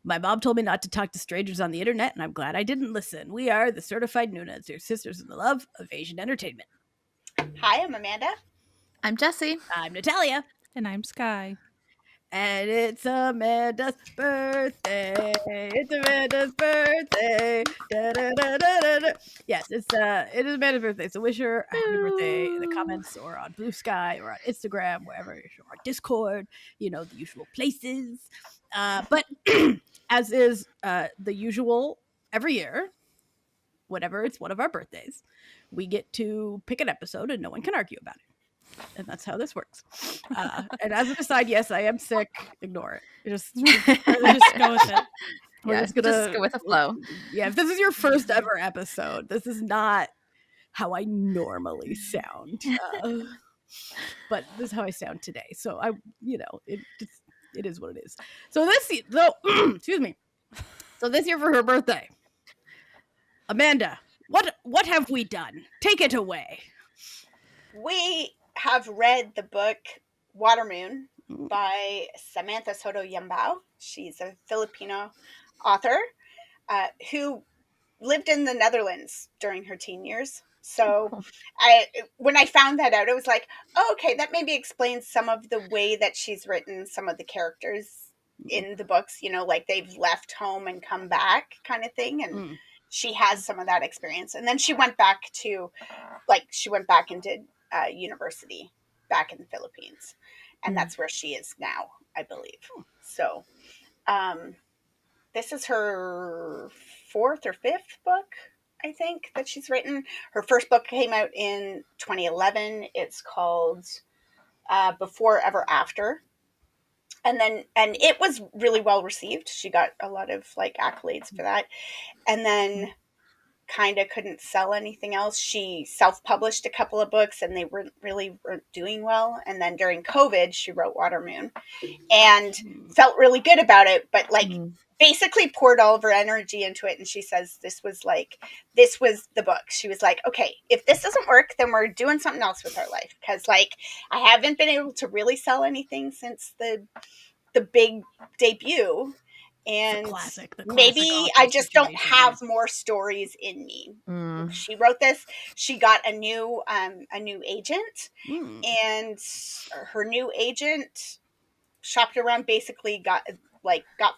My mom told me not to talk to strangers on the internet, and I'm glad I didn't listen. We are the Certified Noonas, your sisters in the love of Asian entertainment. Hi, I'm Amanda. I'm Jessie. I'm Natalia. And I'm Sky. And it's Amanda's birthday. It's Amanda's birthday. Da, da, da, da, da, da. Yes, it is Amanda's birthday. So wish her a happy birthday in the comments or on Blue Sky or on Instagram, wherever you're on Discord, the usual places. But as is the usual every year, whenever it's one of our birthdays, we get to pick an episode and no one can argue about it. And that's how this works. And as an aside, yes, I am sick. Ignore it. Just go with it. We're just go with the flow. Yeah, if this is your first ever episode, this is not how I normally sound. But this is how I sound today. So it is what it is. So excuse me. So this year for her birthday, Amanda, what have we done? Take it away. We have read the book Water Moon by Samantha Sotto Yambao. She's a Filipino author who lived in the Netherlands during her teen years. So when I found that out, it was like, oh, okay, that maybe explains some of the way that she's written some of the characters in the books, like they've left home and come back kind of thing. And she has some of that experience. And then she went back and did university back in the Philippines. And that's where she is now, I believe. So this is her fourth or fifth book, I think, that she's written. Her first book came out in 2011. It's called Before Ever After. And it was really well received. She got a lot of accolades for that. And then kind of couldn't sell anything else. She self-published a couple of books and they weren't doing well. And then during COVID, she wrote Water Moon and felt really good about it, but basically poured all of her energy into it. And she says this was the book. She was like, okay, if this doesn't work, then we're doing something else with our life. Because I haven't been able to really sell anything since the big debut. And the classic maybe I just don't have more stories in me. She wrote this. She got a new agent, and her new agent shopped around. Basically, got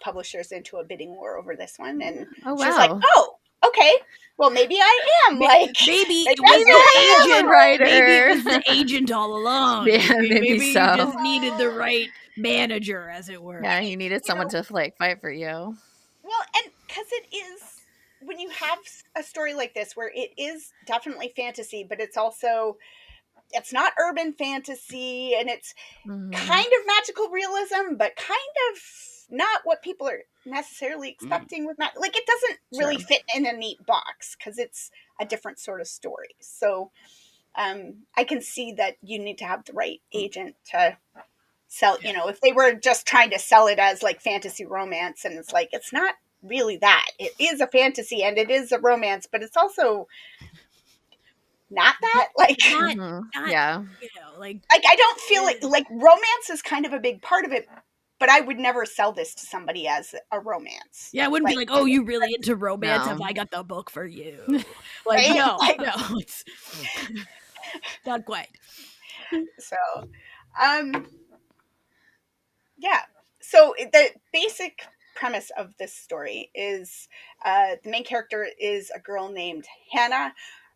publishers into a bidding war over this one, and she was like, "Oh, okay, well maybe I am maybe it was the agent writer. Maybe it was the agent all along. Yeah, maybe so. You just needed the right manager, as it were. Yeah, you needed someone to fight for you. Well, and because it is, when you have a story like this where it is definitely fantasy, but it's not urban fantasy, and it's kind of magical realism, but kind of not what people are necessarily expecting with it doesn't really fit in a neat box because it's a different sort of story. So I can see that you need to have the right agent to sell, if they were just trying to sell it as fantasy romance, and it's not really that. It is a fantasy and it is a romance, but it's also not that. I don't feel like romance is kind of a big part of it, but I would never sell this to somebody as a romance. Yeah, I wouldn't be like, oh, you really into romance? Have I got the book for you? No, it's not quite. So, yeah. So the basic premise of this story is the main character is a girl named Hannah.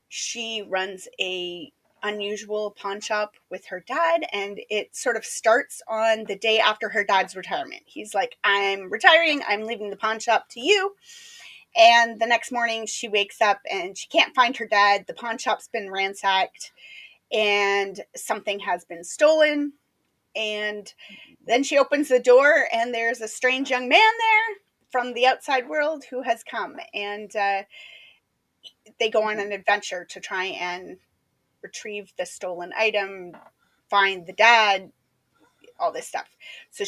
She runs a unusual pawn shop with her dad, and it sort of starts on the day after her dad's retirement. He's like, I'm retiring, I'm leaving the pawn shop to you. And the next morning she wakes up and she can't find her dad. The pawn shop's been ransacked and something has been stolen. And then she opens the door and there's a strange young man there from the outside world who has come, and they go on an adventure to try and retrieve the stolen item, find the dad, all this stuff. So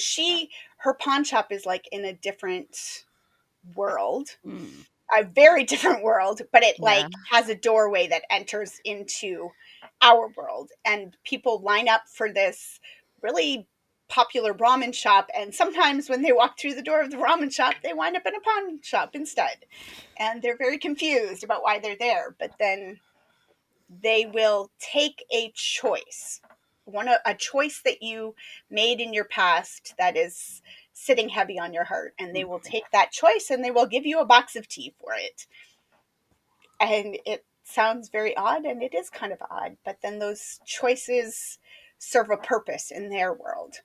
her pawn shop is in a different world, a very different world, but it has a doorway that enters into our world, and people line up for this really popular ramen shop, and sometimes when they walk through the door of the ramen shop, they wind up in a pawn shop instead, and they're very confused about why they're there. But then they will take a choice, a choice that you made in your past that is sitting heavy on your heart, and they will take that choice and they will give you a box of tea for it. And it sounds very odd, and it is kind of odd, but then those choices serve a purpose in their world.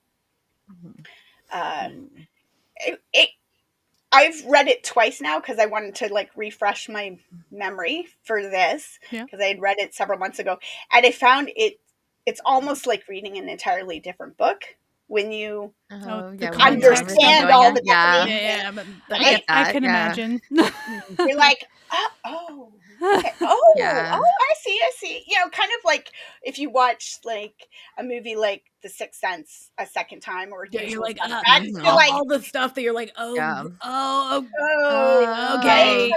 I've read it twice now because I wanted to like refresh my memory for this, because I had read it several months ago, and I found it's almost like reading an entirely different book when you understand all the definitions. I can imagine. You're like, oh, okay. I see. You know, kind of like if you watch like a movie like The Sixth Sense a second time, or you're like, you're like all the stuff that you're like, okay,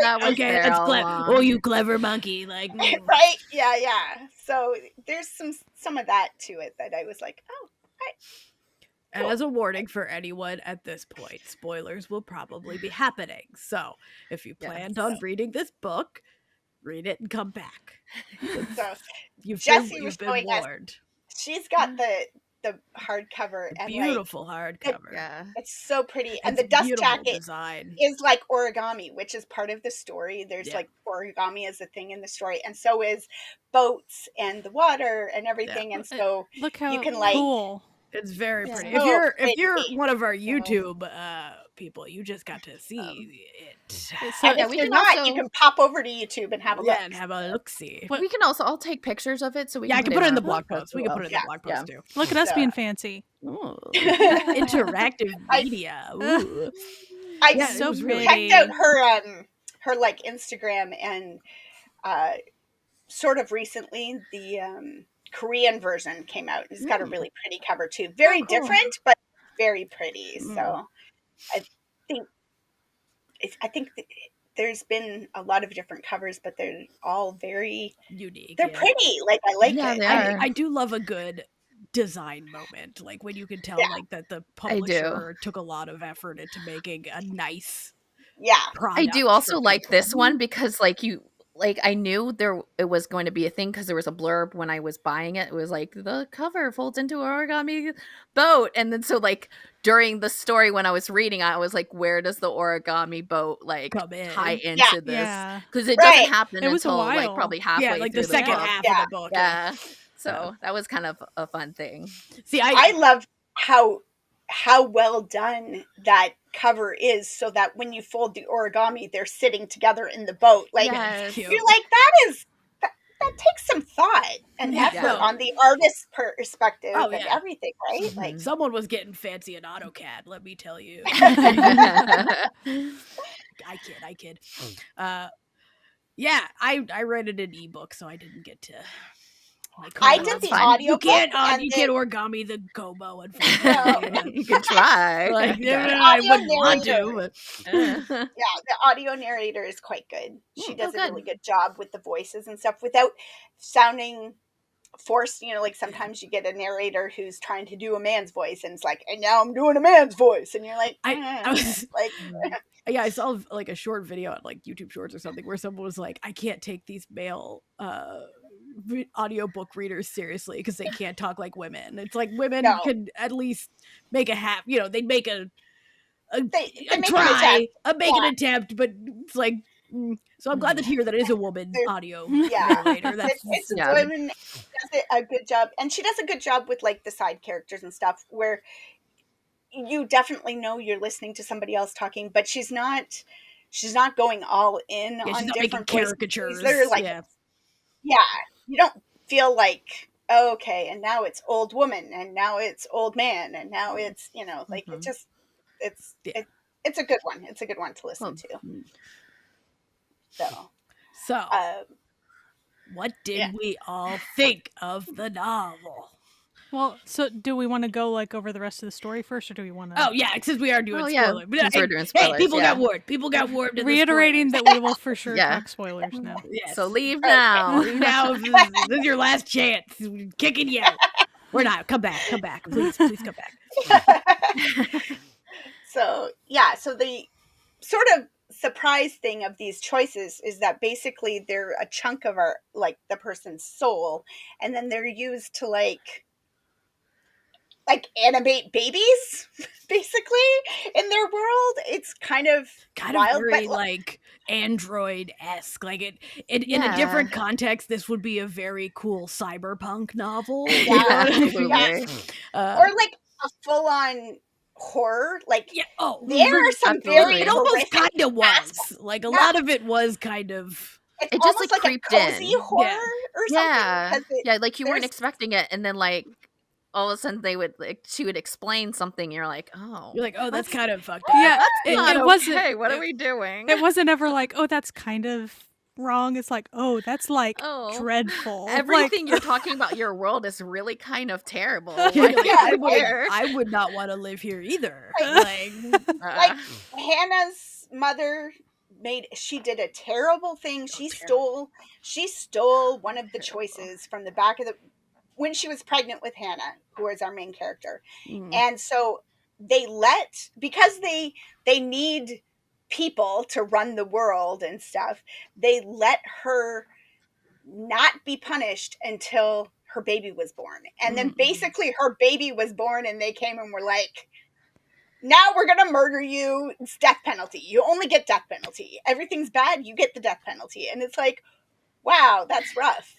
that's clever. Oh, you clever monkey, like right, yeah. So there's some of that to it that I was like, oh, right. And as a warning for anyone at this point, spoilers will probably be happening. So if you planned on reading this book, read it and come back. So Jessie was been warned. She's got the hardcover, and beautiful hardcover. It's so pretty, and the dust jacket design is like origami, which is part of the story. There's like origami as a thing in the story, and so is boats and the water and everything. And so look how you can like cool. It's very pretty. If you're one of our YouTube people, you just got to see it. And if you're not, you can pop over to YouTube and have a look. And have a look-see. We can also, I'll take pictures of it so we I can can put it in the blog post. We can put it in the blog post too. Look at us being fancy. Ooh. Interactive media. Ooh. I checked out her like Instagram, and sort of recently the Korean version came out. It's got a really pretty cover too. Very different, but very pretty. So I think there's been a lot of different covers, but they're all very unique. They're pretty. Like I like it. I do love a good design moment, like when you can tell like that the publisher took a lot of effort into making a nice product. I do also like this one because I knew it was going to be a thing because there was a blurb when I was buying it. It was like the cover folds into an origami boat, and then so like during the story when I was reading, I was like, where does the origami boat like tie into this? Because it doesn't happen until like probably halfway like through the second half of the book. So that was kind of a fun thing. See, I love how well done that cover is, so that when you fold the origami, they're sitting together in the boat. Like you're like, that takes some thought and effort on the artist's perspective and everything, right? Like someone was getting fancy in AutoCAD, let me tell you. I kid. I read it in ebook, so I didn't get to. I did the audio. You can't origami the Kobo, unfortunately. You can try. I wouldn't want to. But... the audio narrator is quite good. She does a really good job with the voices and stuff without sounding forced. You know, like sometimes you get a narrator who's trying to do a man's voice, and it's like, and now I'm doing a man's voice, and you're like, I was like. I saw like a short video on like YouTube Shorts or something where someone was like, I can't take these male audiobook readers seriously because they can't talk like women. It's like women can at least make they'd make an attempt, but it's like so I'm glad to hear that it is a woman audio narrator. It's a woman does a good job, and she does a good job with like the side characters and stuff where you definitely know you're listening to somebody else talking, but she's not going all in on different caricatures. They're like you don't feel like, okay, and now it's old woman, and now it's old man, and now it's like it just it's a good one. It's a good one to listen to. So what did we all think of the novel? Well, so do we want to go like over the rest of the story first, or do we want to? Oh yeah, since we are doing spoilers. Since we're doing spoilers. Hey, people got warned. People got warned. Reiterating that we will for sure talk spoilers now. Yes. So leave now. Leave now. This is your last chance. We're kicking you out. We're not. Come back. Please come back. So yeah, so the sort of surprise thing of these choices is that basically they're a chunk of our, like, the person's soul, and then they're used to like animate babies basically in their world. It's kind of wild, very but like android-esque. Like in a different context, this would be a very cool cyberpunk novel. Yeah, You know what I mean? absolutely. or like a full-on horror. Like, Yeah. Oh, there are some absolutely. very it almost horrific kind of was. aspects. Like a Yeah. lot of it was kind of. It's It just, almost like, like a creeped cozy in. horror Yeah. or Yeah. something. 'cause Yeah, like, you weren't there's- expecting it, and then, like, all of a sudden she would explain something, you're like, oh. You're like, oh, that's kind of fucked up. Yeah, That's not it wasn't. okay. What are we doing? It wasn't ever like, oh, that's kind of wrong. It's like, oh, that's like Oh. dreadful. Everything you're talking about your world is really kind of terrible. You're Like, like, Yeah, I would not want to live here either. Like- Like, like Hannah's mother she did a terrible thing. She stole one of the choices from the back of when she was pregnant with Hannah, who is our main character. And so because they need people to run the world and stuff, they let her not be punished until her baby was born. And then basically her baby was born and they came and were like, now we're going to murder you. It's death penalty. You only get death penalty. Everything's bad. You get the death penalty. And it's like, wow, that's rough.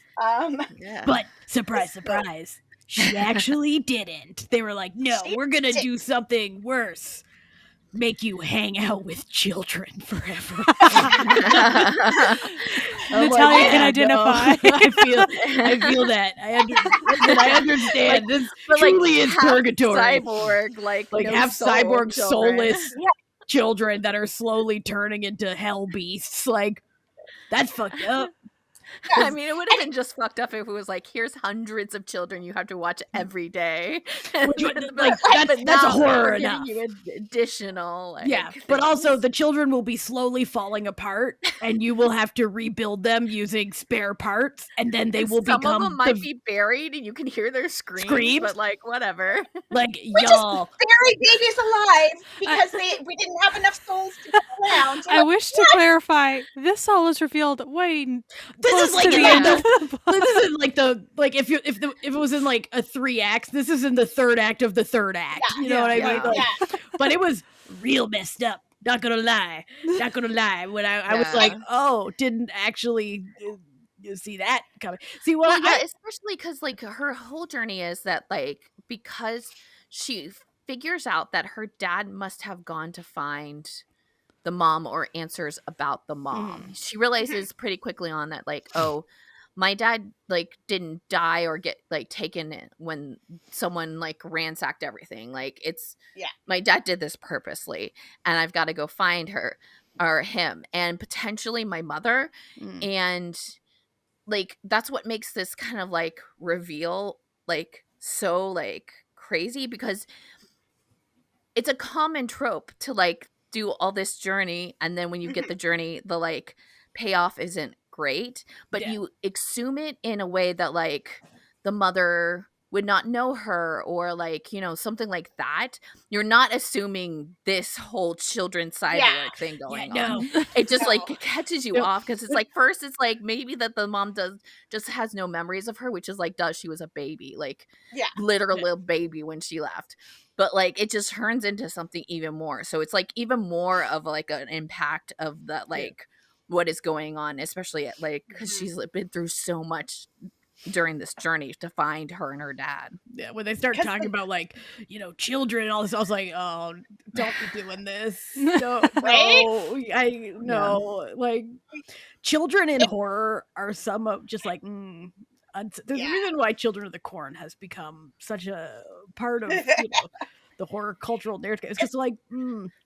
yeah. but surprise, she actually didn't. They were like, no, we're going to do something worse. Make you hang out with children forever. Natalia can identify. No. I feel that. I understand. This but, truly is half purgatory. Cyborg, like no half soul cyborg, children. soulless children that are slowly turning into hell beasts. Like, that's fucked up. I mean, it would have been just fucked up if it was like, here's hundreds of children you have to watch every day. Like, that's a now horror we're enough. giving you additional, like, Yeah, but also the children will be slowly falling apart, and you will have to rebuild them using spare parts, and then they will some become of them might be buried, and you can hear their screams. But like, whatever. like, We y'all. just buried babies alive because we didn't have enough souls to go around. I wish to clarify, this all is revealed way This is close like to in the end the- of the book. This isn't like if it was in like a 3 acts. This is in the 3rd act of the 3rd act. Yeah, you know what I mean? yeah. Like, but it was real messed up. Not gonna lie. When I was like, oh, didn't actually you see that coming. See, well, Yeah, especially because like her whole journey is that like because she figures out that her dad must have gone to find the mom or answers about the mom. She realizes pretty quickly on that like, oh, my dad like didn't die or get like taken in when someone like ransacked everything. Like my dad did this purposely, and I've got to go find her or him and potentially my mother. And like that's what makes this kind of like reveal like so like crazy, because it's a common trope to like do all this journey, and then when you get the journey, the like payoff isn't great, but you assume it in a way that like the mother would not know her, or like, you know, something like that. You're not assuming this whole children's cyborg thing going on. It just like catches you off, because it's like first it's like maybe that the mom just has no memories of her, which is like she was a baby, like literal little baby when she left. But like it just turns into something even more. So it's like even more of like an impact of that like what is going on, especially at like because she's been through so much during this journey to find her and her dad. Yeah, when they start talking about like, you know, children and all this, I was like, oh, don't be doing this. No, like children in horror are some of just like there's a reason why Children of the Corn has become such a part of, you know, the horror cultural narrative. It's just like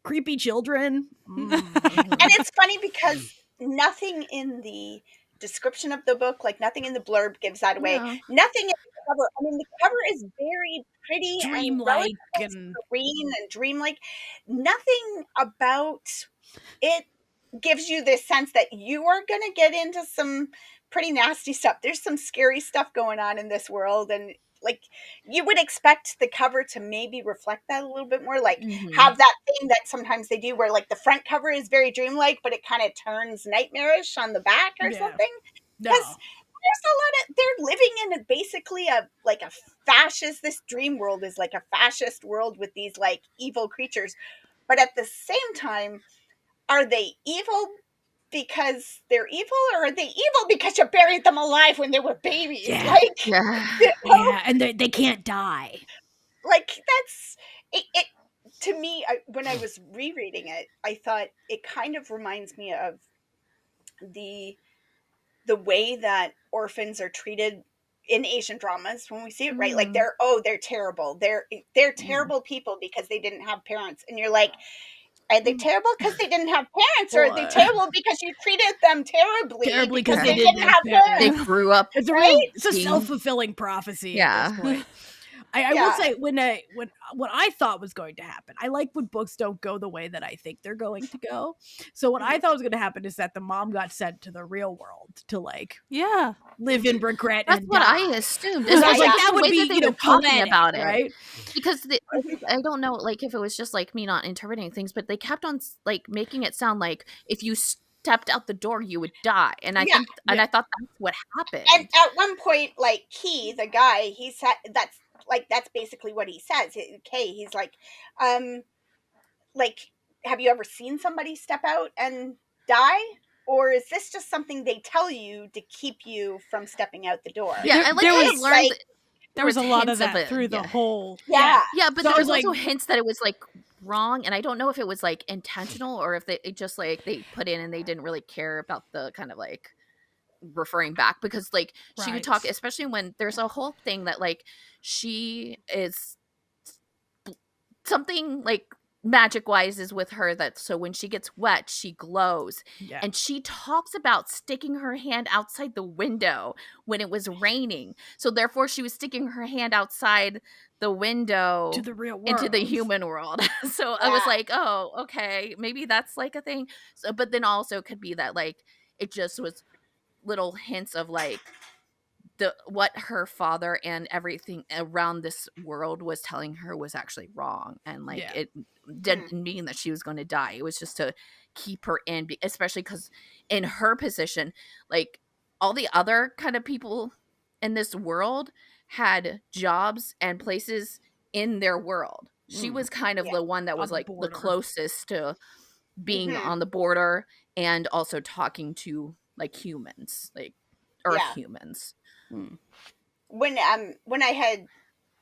creepy children. And it's funny because nothing in the description of the book, like nothing in the blurb gives that away. Nothing in the cover. I mean, the cover is very pretty, dreamlike and green and dreamlike. Nothing about it gives you this sense that you are going to get into some pretty nasty stuff. There's some scary stuff going on in this world, and Like, you would expect the cover to maybe reflect that a little bit more, like Mhm. have that thing that sometimes they do where like the front cover is very dreamlike, but it kind of turns nightmarish on the back or something. Because there's a lot of, they're living in basically a fascist, this dream world is like a fascist world with these like evil creatures, but at the same time, are they evil because they're evil, or are they evil because you buried them alive when they were babies? Yeah. Like, Yeah. you know, Yeah, and they can't die. like that's it to me. When I was rereading it, I thought it kind of reminds me of the way that orphans are treated in Asian dramas when we see it, right? Like Mhm. they're terrible. They're terrible people because they didn't have parents. And you're like, are they terrible because they didn't have parents, or are they Or- terrible because you treated them terribly Terribly because because they they didn't didn't have have They parents? grew up It's a Right? it's a being- self-fulfilling prophecy at Yeah. this point. I will Yeah. say when what I thought was going to happen, I like when books don't go the way that I think they're going to go. So what I thought was going to happen is that the mom got sent to the real world to like Yeah. live in regret That's and what die. I assumed. Because I was Especially like, Yeah. that the would way be, that they you know, were talking poetic, about it. right? Because I don't know, like if it was just like me not interpreting things, but they kept on like making it sound like if you stepped out the door, you would die, and I Yeah. think, and I thought that's what And happened. at one point, like the guy, he said that's basically what he says. Okay, he's um, like, have you ever seen somebody step out and die? Or is this just something they tell you to keep you from stepping out the door? Yeah, I like there kind was of learned like, there was a lot hints of that it. through the Yeah. whole. yeah. Yeah, but So I there was was also like- hints that it was like wrong, and I don't know if it was like intentional or if it just like they put in and they didn't really care about the kind of like referring back, because like she would talk, Right. especially when there's a whole thing that like she is something like magic wise is with her, that so when she gets wet she glows, Yeah. and she talks about sticking her hand outside the window when it was raining, so therefore she was sticking her hand outside the window To the real world. into the human world. So I was like, oh, okay, maybe that's like a thing. So but then also could be that like it just was little hints of like what her father and everything around this world was telling her was actually wrong, and like Yeah. it didn't mean that she was going to die. It was just to keep her in, especially because in her position, like all the other kind of people in this world had jobs and places in their world. She was kind of Yeah. the one that was On the like the border. closest to being Mhm. on the border and also talking to like humans, like earth Yeah. humans. When I had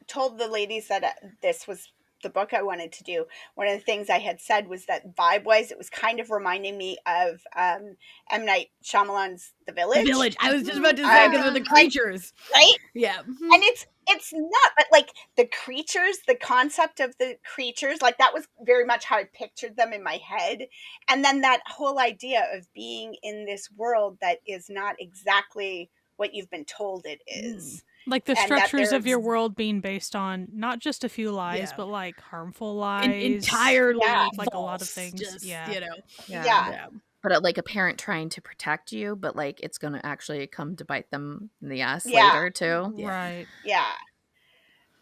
told the ladies that this was the book I wanted to do, one of the things I had said was that vibe wise, it was kind of reminding me of M. Night Shyamalan's The Village. The village. I was just about to say because of the Like, creatures. right? Yeah. And it's not, but like the creatures, the concept of the creatures, like that was very much how I pictured them in my head. And then that whole idea of being in this world that is not exactly what you've been told it is. Like the And that structures of your there's- world being based on not just a few lies, Yeah. but like harmful lies. Entirely Yeah. like a lot of false, things. Just, Yeah. you know. Yeah. But like a parent trying to protect you, but like it's gonna actually come to bite them in the ass Yeah. later too. Yeah. Right. Yeah.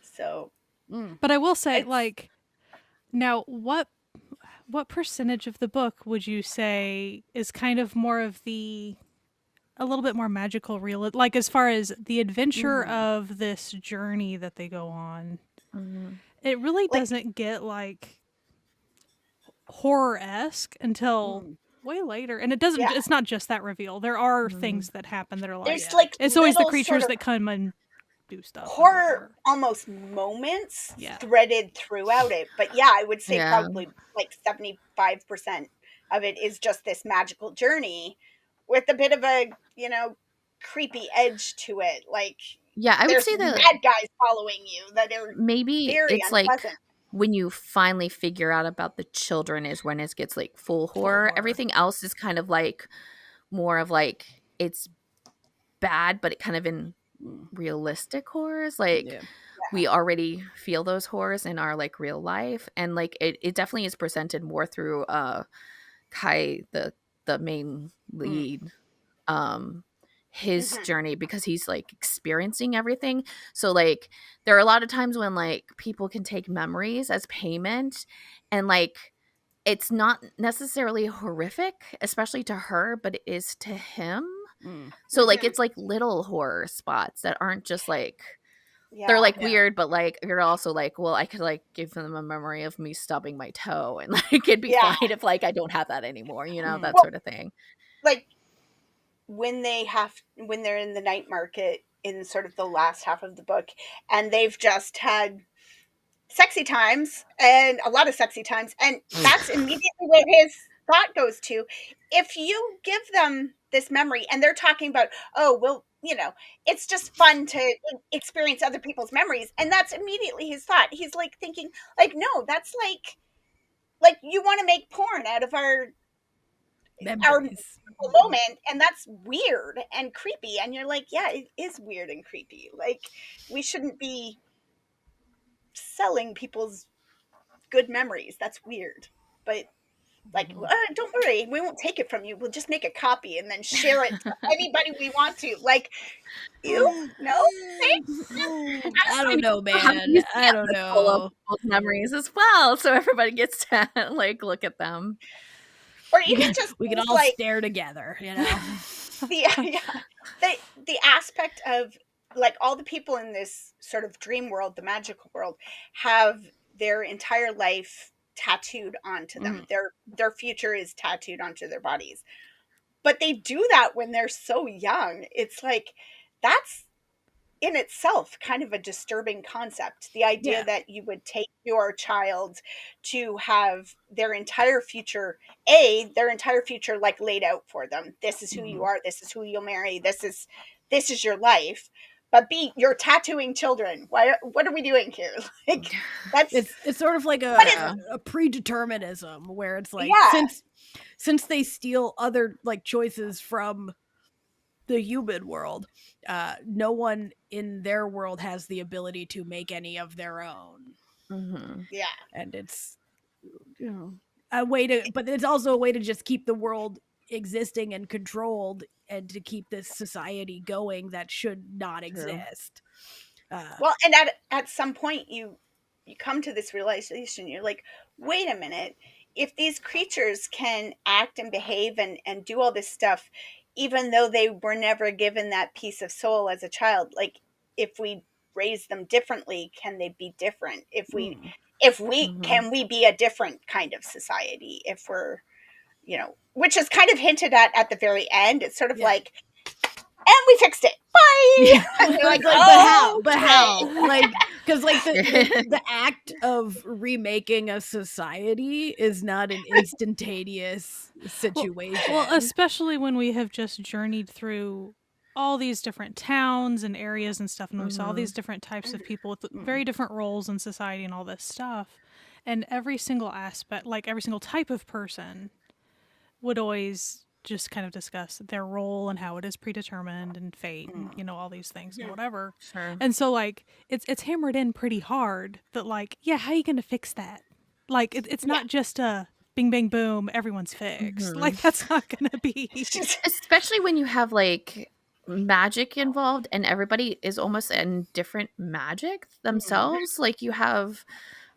So But I will say, It's- like, now what percentage of the book would you say is kind of more of the a little bit more magical real, like as far as the adventure of this journey that they go on? It really Like- doesn't get like horror-esque until way later, and it doesn't. Yeah. It's not just that reveal. There are things that happen that are like there's like it's always the little creatures sort of that come and do stuff. and horror whatever. almost moments Yeah. threaded throughout it. But yeah, I would say Yeah. probably like 75% of it is just this magical journey with a bit of a, creepy edge to it. Like, Yeah, I would there's say that bad guys following you that are maybe very it's like unpleasant. when you finally figure out about the children is when it gets like full horror. horror. Everything else is kind of like more of like it's bad, but it kind of in realistic horrors. Like Yeah. we already feel those horrors in our like real life, and like it definitely is presented more through Kai, the main lead, his journey because he's like experiencing everything. So like there are a lot of times when like people can take memories as payment, and like it's not necessarily horrific, especially to her, but it is to him. So like it's like little horror spots that aren't just like they're like weird, but like you're also like, well, I could like give them a memory of me stubbing my toe, and like it'd be fine if like I don't have that anymore, you know, that sort of thing. Like when they're in the night market in sort of the last half of the book, and they've just had sexy times and a lot of sexy times, and that's immediately where his thought goes to. If you give them this memory and they're talking about, oh well, you know, it's just fun to experience other people's memories, and that's immediately his thought. He's like thinking like, no, that's like you want to make porn out of our moment, and that's weird and creepy. And you're like, yeah, it is weird and creepy. Like we shouldn't be selling people's good memories. That's weird. But like, don't worry, we won't take it from you. We'll just make a copy and then share it to anybody we want to. Like, you know, I don't know, man. I don't know. Memories as well, so everybody gets to like look at them, or even just we can all like, stare together. You know, the aspect of like all the people in this sort of dream world, the magical world, have their entire life tattooed onto them. Their future is tattooed onto their bodies. But they do that when they're so young. It's like that's in itself kind of a disturbing concept. The idea that you would take your child to have their entire future like laid out for them. This is who you are, this is who you'll marry, this is your life. But B, you're tattooing children. What are we doing here? Like that's it's sort of like a predeterminism where it's like since they steal other like choices from the human world, no one in their world has the ability to make any of their own. Yeah, and it's a way to, but it's also a way to just keep the world existing and controlled, and to keep this society going that should not exist. Well, and at some point you come to this realization. You're like, wait a minute, if these creatures can act and behave and do all this stuff, even though they were never given that piece of soul as a child, like if we raise them differently, can they be different? If we can we be a different kind of society if we're, you know, which is kind of hinted at the very end. It's sort of like, and we fixed it. Bye. And you're like, but how? Like, because like the act of remaking a society is not an instantaneous situation. Well, especially when we have just journeyed through all these different towns and areas and stuff, and we saw all these different types of people with very different roles in society and all this stuff, and every single aspect, like every single type of person, would always just kind of discuss their role and how it is predetermined and fate and, you know, all these things and whatever. Sure. And so like it's hammered in pretty hard that like, how are you gonna fix that? Like it's not just a bing bang boom, everyone's fixed. Like that's not gonna be. Especially when you have like magic involved and everybody is almost in different magic themselves. Like you have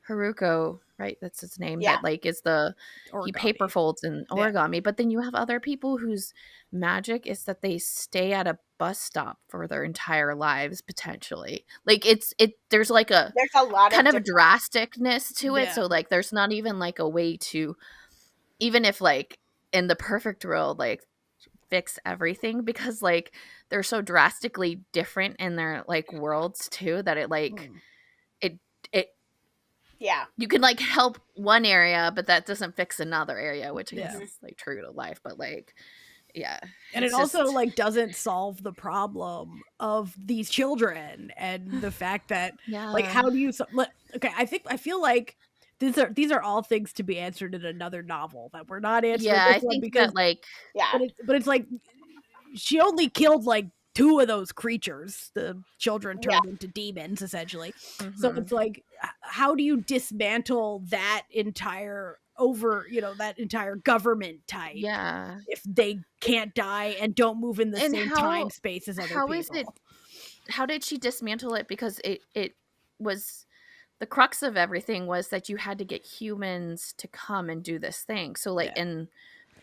Haruko, right? That's his name. That like is the origami. He paper folds and origami. But then you have other people whose magic is that they stay at a bus stop for their entire lives potentially. Like there's like there's a lot kind of drasticness to it. So like there's not even like a way to, even if like in the perfect world, like fix everything, because like they're so drastically different in their like worlds too that it like you can like help one area, but that doesn't fix another area, which I guess is like true to life. But like, and it also like doesn't solve the problem of these children and the fact that like how do you I feel like these are all things to be answered in another novel that we're not answering. I think because that like but it's like she only killed like 2 of those creatures. The children turned into demons, essentially. So it's like, how do you dismantle that entire over, that entire government type. Yeah. If they can't die and don't move in the And same time space as other how people. is it? How did she dismantle it? Because it was the crux of everything was that you had to get humans to come and do this thing. So like, and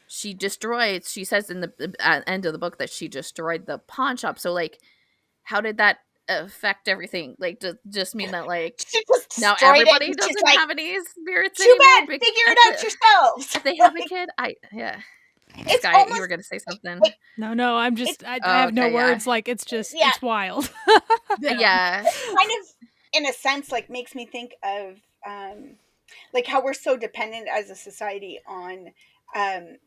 she says in the end of the book that she destroyed the pawn shop. So like, how did that affect everything? Like, does just mean that like She just now destroyed it, everybody and she's doesn't like, have any spirits too anymore? bad, figure it out yourselves. If they have a kid, It's Sky, almost you were gonna say something. like, No, I'm just I have no words. Like it's just yeah. it's wild. Yeah. It kind of, in a sense, like makes me think of like how we're so dependent as a society on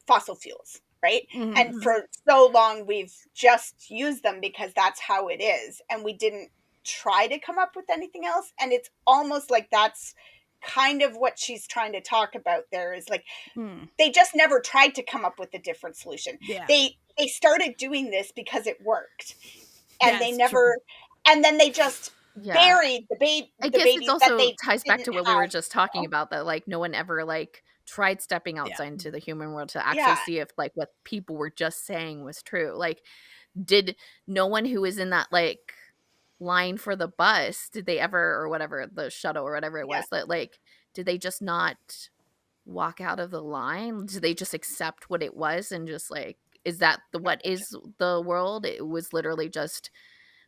fossil fuels, right? Mhm. And for so long we've just used them because that's how it is, and we didn't try to come up with anything else. And it's almost like that's kind of what she's trying to talk about there, is like they just never tried to come up with a different solution. Yeah. They started doing this because it worked, and they That's never true. and then they just buried the baby. I the guess babies it also that they ties back to didn't what we were have, just talking about, that like no one ever like tried stepping outside into the human world to actually see if like what people were just saying was true. Like, did no one who was in that like line for the bus, did they ever, or whatever, the shuttle or whatever it was, that like did they just not walk out of the line? Did they just accept what it was and just like, is that what is the world? It was literally just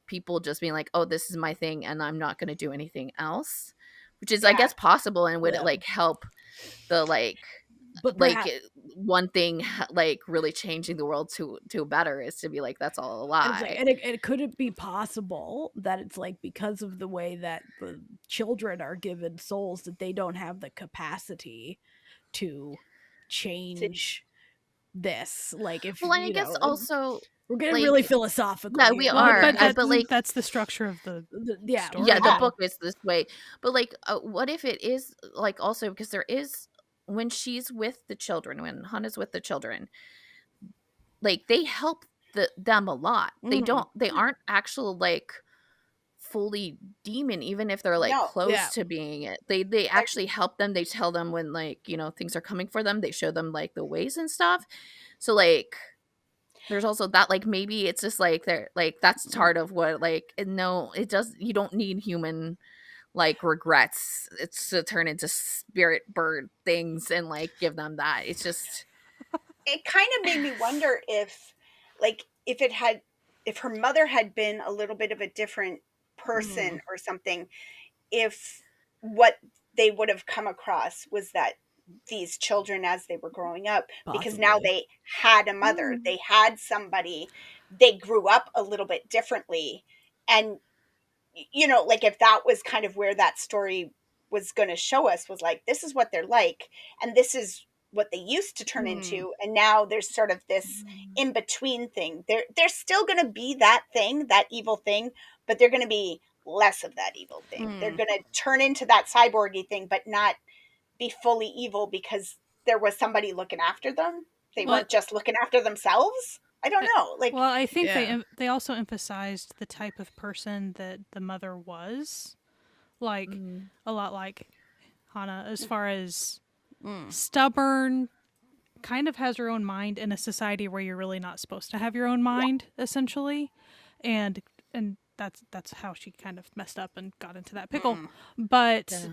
people just being like, oh, this is my thing and I'm not going to do anything else, which is I guess possible, and would it like help the like but like one thing like really changing the world to better is to be like, that's all a lie. And it could it be possible that it's like because of the way that the children are given souls that they don't have the capacity to change this? Like, if I guess also we're getting like, really philosophical. Yeah, we are. But like that's the structure of the story. Yeah, the book is this way. But like, what if it is like also because there is, when she's with the children, when Hana's with the children, like they help them a lot. They aren't actual like fully demon, even if they're like close to being it. They actually help them. They tell them when like things are coming for them. They show them like the ways and stuff. So like, there's also that like maybe it's just like they're like, that's part of what like, no, it does, you don't need human like regrets. It's to turn into spirit bird things and like give them that. It's just, it kind of made me wonder if like if her mother had been a little bit of a different person or something, if what they would have come across was that these children as they were growing up, because now they had a mother, they had somebody, they grew up a little bit differently. And like if that was kind of where that story was going to show us, was like, this is what they're like and this is what they used to turn into, and now there's sort of this in between thing. They're still going to be that thing, that evil thing, but they're going to be less of that evil thing. They're going to turn into that cyborgy thing, but not be fully evil because there was somebody looking after them. They weren't just looking after themselves. I don't know. Like, well, I think they also emphasized the type of person that the mother was, like a lot like Hana, as far as stubborn, kind of has her own mind in a society where you're really not supposed to have your own mind, essentially, and that's how she kind of messed up and got into that pickle. But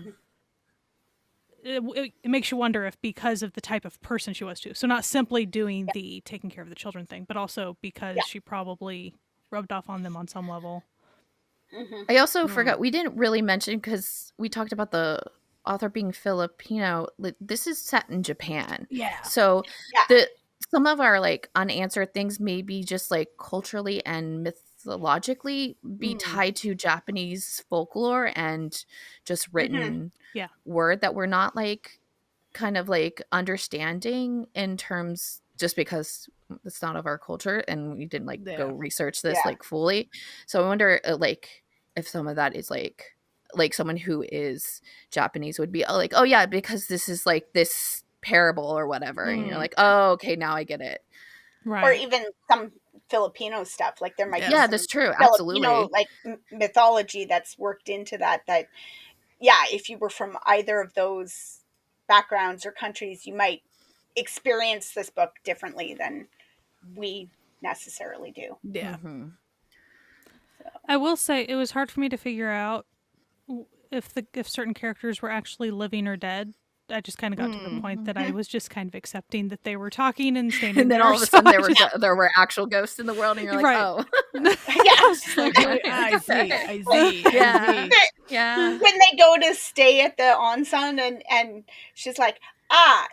it makes you wonder if because of the type of person she was too. So not simply doing the taking care of the children thing, but also because she probably rubbed off on them on some level. I also forgot, we didn't really mention, because we talked about the author being Filipino. This is set in Japan. Yeah. So some of our like unanswered things may be just like culturally and mythologically be tied to Japanese folklore and just written word that we're not like kind of like understanding in terms, just because it's not of our culture and we didn't like go research this like fully. So I wonder like if some of that is like someone who is Japanese would be like, oh yeah, because this is like this parable or whatever, and you're like, oh okay, now I get it. Right. Or even some Filipino stuff, like there might be some that's true, Filipino, absolutely, like mythology that's worked into that if you were from either of those backgrounds or countries, you might experience this book differently than we necessarily do. Yeah. Mhm. I will say it was hard for me to figure out if certain characters were actually living or dead. I just kind of got to the point that I was just kind of accepting that they were talking and standing And then there. all of a so sudden I just- there were actual ghosts in the world, and you're like, Right. oh, Yeah. I see. Yeah. yeah. When they go to stay at the onsen, and she's like,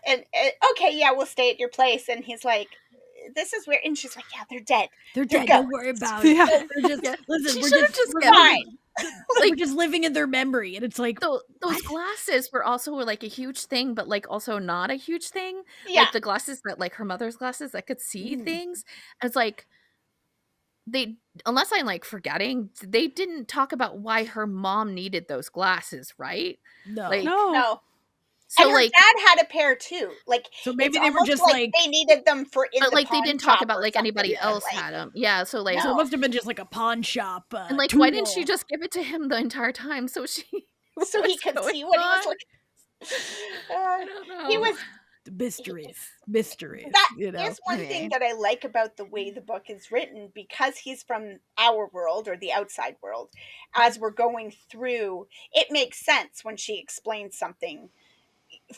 and okay, yeah, we'll stay at your place, and he's like, this is weird, and she's like, yeah, they're dead. They're They're dead. Don't worry about it. Yeah. They're just, Yeah. listen, She we're should've just just fine. we're just living in their memory, and it's like Those what? glasses were also like a huge thing, but like also not a huge thing. Yeah. Like the glasses that like her mother's glasses that could see things. And it's like they, unless I'm like forgetting, they didn't talk about why her mom needed those glasses, right? No. Like, No. so And her like, dad had a pair too. Like, So maybe it's they were almost just like like they needed them for in but the like they pawn didn't talk shop about or like anybody something, else like, had them. Yeah, so like, so No. it must have been just like a pawn shop. and like, why didn't she tool. just give it to him the entire time so she so he what's could going see what he was on? looking. I don't know. He was. mysteries? That You know. is one thing that I like about the way the book is written, because he's from our world or the outside world. As we're going through, it makes sense when she explains something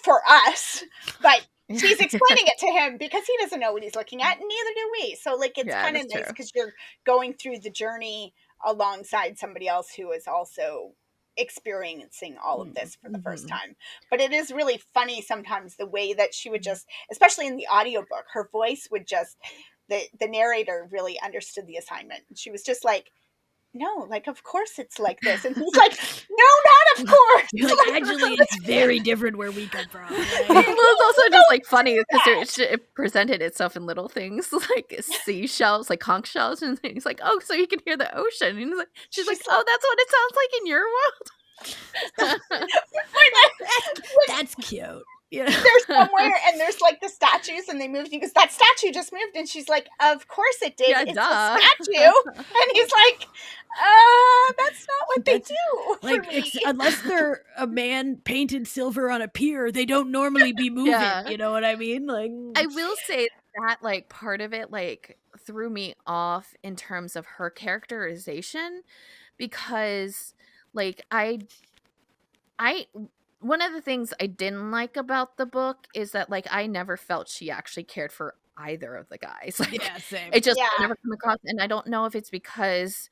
for us, but she's explaining it to him because he doesn't know what he's looking at, and neither do we. So like, it's Yeah, kind of that's nice true. because you're going through the journey alongside somebody else who is also experiencing all of this for the first time. But it is really funny sometimes the way that she would just, especially in the audiobook, her voice would just, the narrator really understood the assignment. She was just like, no, like, of course it's like this. And he's like, no, not of course. You're like, actually, it's very different where we come from. Well, Like, it's also just like funny because it presented itself in little things like seashells, like conch shells, and things like, oh, so you can hear the ocean. And he's like, she's like, oh, that's what it sounds like in your world. that's cute. You know? There's somewhere, and there's like the statues, and they moved. He goes, that statue just moved, and she's like, of course it did. Yeah, it's duh. a statue. And he's like, that's not what they do. Like, unless they're a man painted silver on a pier, they don't normally be moving. Yeah. You know what I mean? Like, I will say that like part of it like threw me off in terms of her characterization, because like I one of the things I didn't like about the book is that like I never felt she actually cared for either of the guys. Like, yeah, same. it just Yeah. never come across, and I don't know if it's because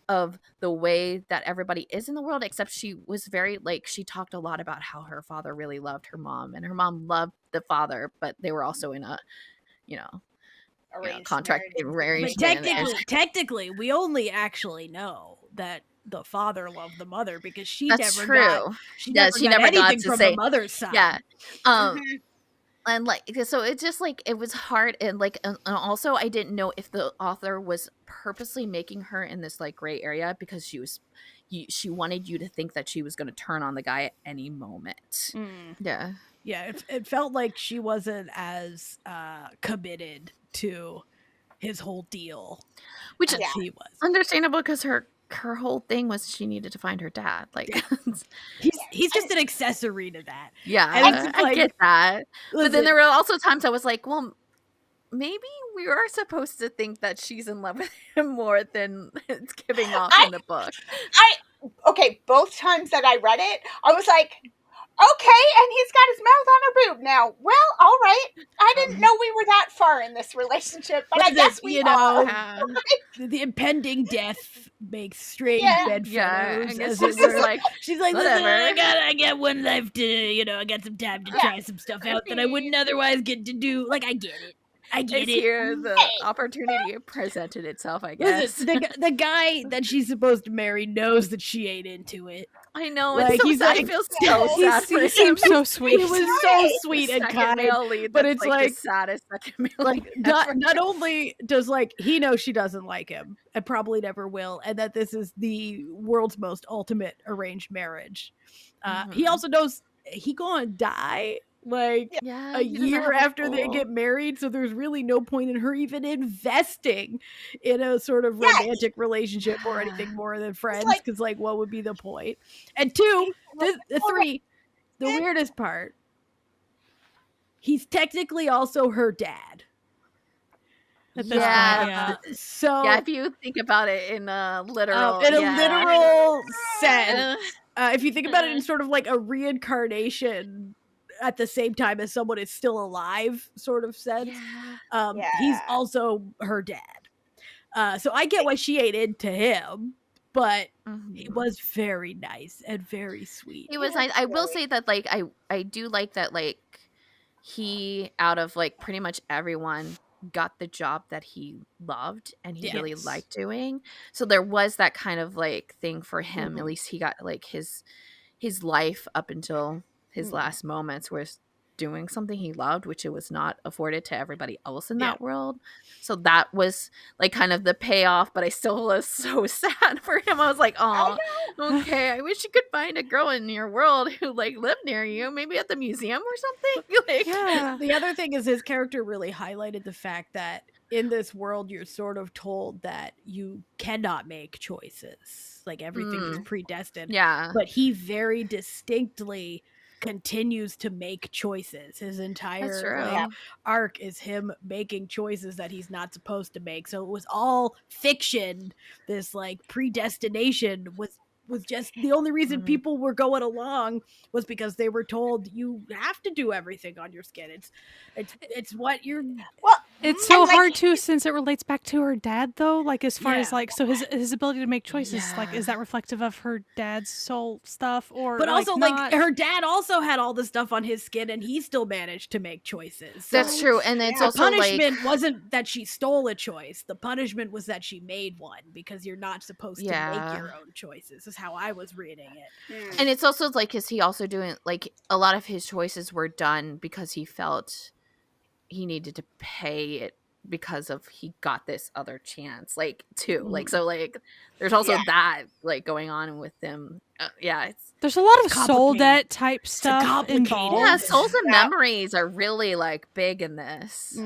of the way that everybody is in the world, except she was very like, she talked a lot about how her father really loved her mom, and her mom loved the father, but they were also in a Arranged contract marriage. But arrangement. technically, we only actually know that the father loved the mother because she That's never true. got. She Yeah, never she got never got anything to from say- the mother's side. Yeah. Mhm. And like, so it's just like, it was hard, and like, and also I didn't know if the author was purposely making her in this like gray area because she wanted you to think that she was going to turn on the guy at any moment. Yeah. Yeah, it felt like she wasn't as committed to his whole deal, Which as Yeah. he was. understandable, because her whole thing was she needed to find her dad. Like, He's just an accessory to that. yeah, And it's just I like, get that. But then listen, there were also times I was like, well, maybe we are supposed to think that she's in love with him more than it's giving off in the book. Okay, both times that I read it, I was like, okay, and he's got his mouth on her boob now. Well, all right. I didn't know we were that far in this relationship, but I listen, guess we you know, are. the impending death makes strange Yeah. bedfellows. Yeah, I guess as she's it were. just like, She's like, listen, whatever. I got one life to, I got some time to try some stuff out that I wouldn't otherwise get to do. Like, I get it. I get It's it. here the opportunity presented itself, I guess. Listen, the guy that she's supposed to marry knows that she ain't into it. I know, like, it's so he's sad. like- I feel so sad for He him. seems so sweet. He was so sweet and Second kind. male lead, but that's, it's the like- saddest second male Like, lead not ever. only does, like, he know she doesn't like him and probably never will, and that this is the world's most ultimate arranged marriage. He Mhm. also knows he gonna die, like, Yeah, a he doesn't year have a after they soul. get married, so there's really no point in her even investing in a sort of Yes. romantic relationship or Yeah. anything more than friends, like- because, like, what would be the point? And two, the three, the weirdest part he's technically also her dad. At this Yeah. point, yeah. So Yeah, if you think about it in a literal, literal sense, Uh, if you think about it in sort of like a reincarnation at the same time as someone is still alive sort of sense, he's also her dad. So I get why she ain't into him, but it was very nice and very sweet. It was nice. I will say that, like, I do like that, like, he, out of like pretty much everyone, got the job that he loved and he really liked doing. So there was that kind of like thing for him. At least he got like his life up until his last moments was doing something he loved, which it was not afforded to everybody else in that world. So that was like kind of the payoff, but I still was so sad for him. I was like, oh, okay, I wish you could find a girl in your world who like lived near you, maybe at the museum or something. Like, The other thing is his character really highlighted the fact that in this world you're sort of told that you cannot make choices, like everything is predestined. But he very distinctly continues to make choices. His entire arc is him making choices that he's not supposed to make. So it was all fiction. This like predestination was just the only reason people were going along was because they were told you have to do everything on your skin. It's what you're it's so hard too, since it relates back to her dad though, like as far as like, so his ability to make choices, like is that reflective of her dad's soul stuff, or but like, also not? like her dad also had all the stuff on his skin and he still managed to make choices. So that's true. And it's the also punishment like, wasn't that she stole a choice. The punishment was that she made one, because you're not supposed to make your own choices, is how I was reading it. and it's also like, is he also doing like a lot of his choices were done because he felt he needed to pay it because of he got this other chance, like too, like, so like there's also that like going on with them. There's a lot of soul debt type stuff involved. Souls and memories are really like big in this.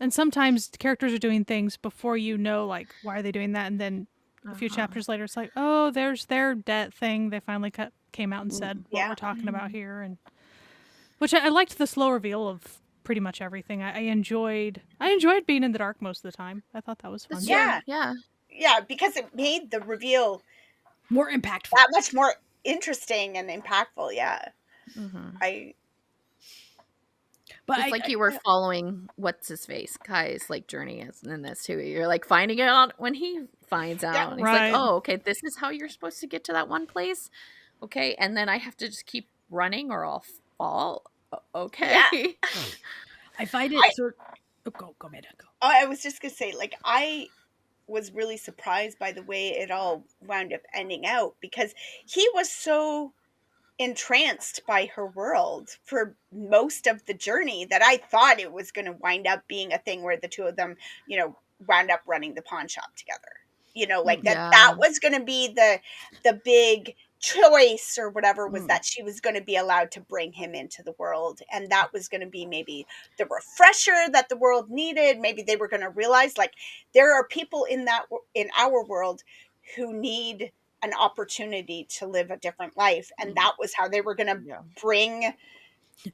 And sometimes characters are doing things before you know, like, why are they doing that, and then a few chapters later it's like, oh, there's their debt thing. They finally came out and said what we're talking about here, and which I liked the slow reveal of pretty much everything. I enjoyed being in the dark most of the time. I thought that was fun. Yeah, because it made the reveal more impactful, that much more interesting and impactful. But it's like you were following what's his face Kai's like journey is in this too. You're like finding it out when he finds out. And he's like, oh, okay, this is how you're supposed to get to that one place. Okay, and then I have to just keep running or I'll fall. Okay. I find it go Amanda, go. Oh, I was just gonna say, like, I was really surprised by the way it all wound up ending out, because he was so entranced by her world for most of the journey that I thought it was going to wind up being a thing where the two of them, wound up running the pawn shop together. Like that was going to be the big choice or whatever, was that she was going to be allowed to bring him into the world, and that was going to be maybe the refresher that the world needed. Maybe they were going to realize, like, there are people in our world who need an opportunity to live a different life, and that was how they were going to bring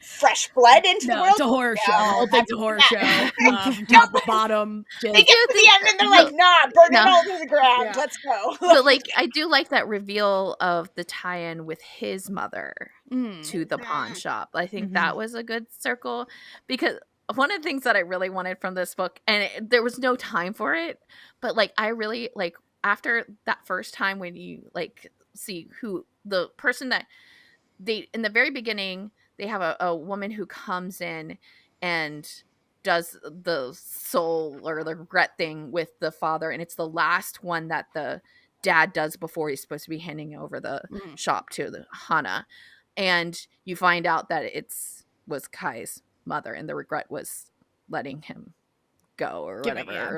fresh blood into the world. It's a horror show. I'll take the horror show from top to bottom. They get to the end and they're like, nah, burn it all to the ground. Let's go. But like, I do like that reveal of the tie-in with his mother to the pawn shop. I think that was a good circle, because one of the things that I really wanted from this book, and there was no time for it, but like I really like, after that first time when you like see who the person that they, in the very beginning, they have a woman who comes in and does the soul or the regret thing with the father, and it's the last one that the dad does before he's supposed to be handing over the shop to the Hana, and you find out that was Kai's mother, and the regret was letting him go or whatever,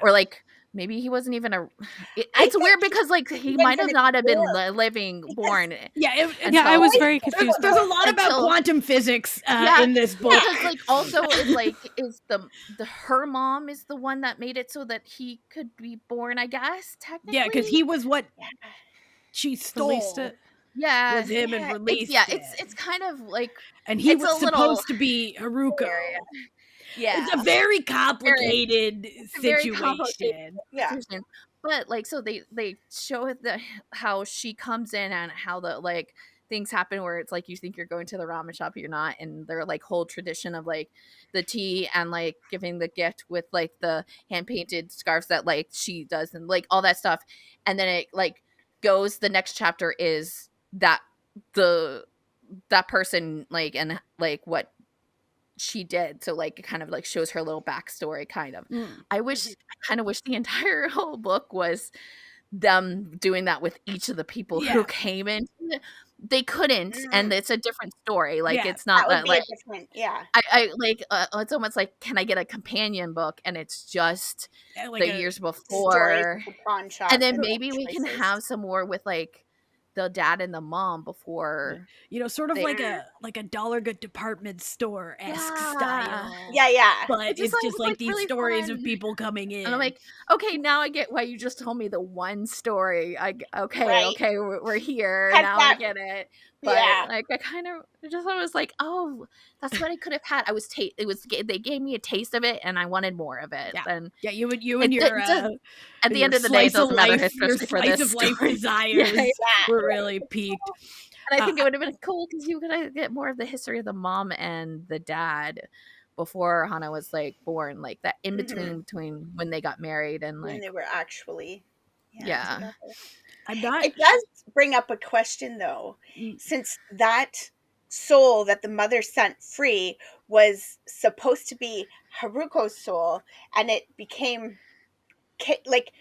or like maybe he wasn't even it's weird because like he might have not have been born. I was very confused. There's a lot about quantum physics in this book. Because like also is like is the her mom is the one that made it so that he could be born, I guess, technically. Yeah, because he was what she stole. Yeah. was him and Yeah, released It's kind of like, and he it's was a little supposed to be Haruko. yeah. It's a very complicated It's a very complicated situation. yeah. situation. But like, so they show how she comes in and how the like things happen where it's like you think you're going to the ramen shop, you're not, and their like whole tradition of like the tea and like giving the gift with like the hand painted scarves that like she does and like all that stuff, and then it like goes. The next chapter is that that person like and like what she did, so like it kind of like shows her little backstory kind of. I kind of wish the entire whole book was them doing that with each of the people who came in. They couldn't, and it's a different story. Like it's not That would that be like a different, yeah. I like it's almost like, can I get a companion book and it's just Like the a years Stories before, of the pawn shop and then and maybe we can choices. have some more with like the dad and the mom before. you know, sort of They- like a dollar good department store esque Yeah. style. Yeah. But It it's just just sounds like like these really stories of fun. people coming in. And I'm like, okay, now I get why you just told me the one story. Okay, Right. we're here Had now. that- I get it. But Yeah. like, I was like, oh, that's what I could have had. They gave me a taste of it, and I wanted more of it. Yeah. And yeah, you and it your doesn't- at the your end of the day, it slice of doesn't matter, life, your especially for slice this of life story. desires Yeah. were really peaked. And I think it would have been cool because you could get more of the history of the mom and the dad before Hana was like born, like that in between when they got married and When like they were actually yeah. I'm not. It does bring up a question though, since that soul that the mother sent free was supposed to be Haruko's soul, and it became like,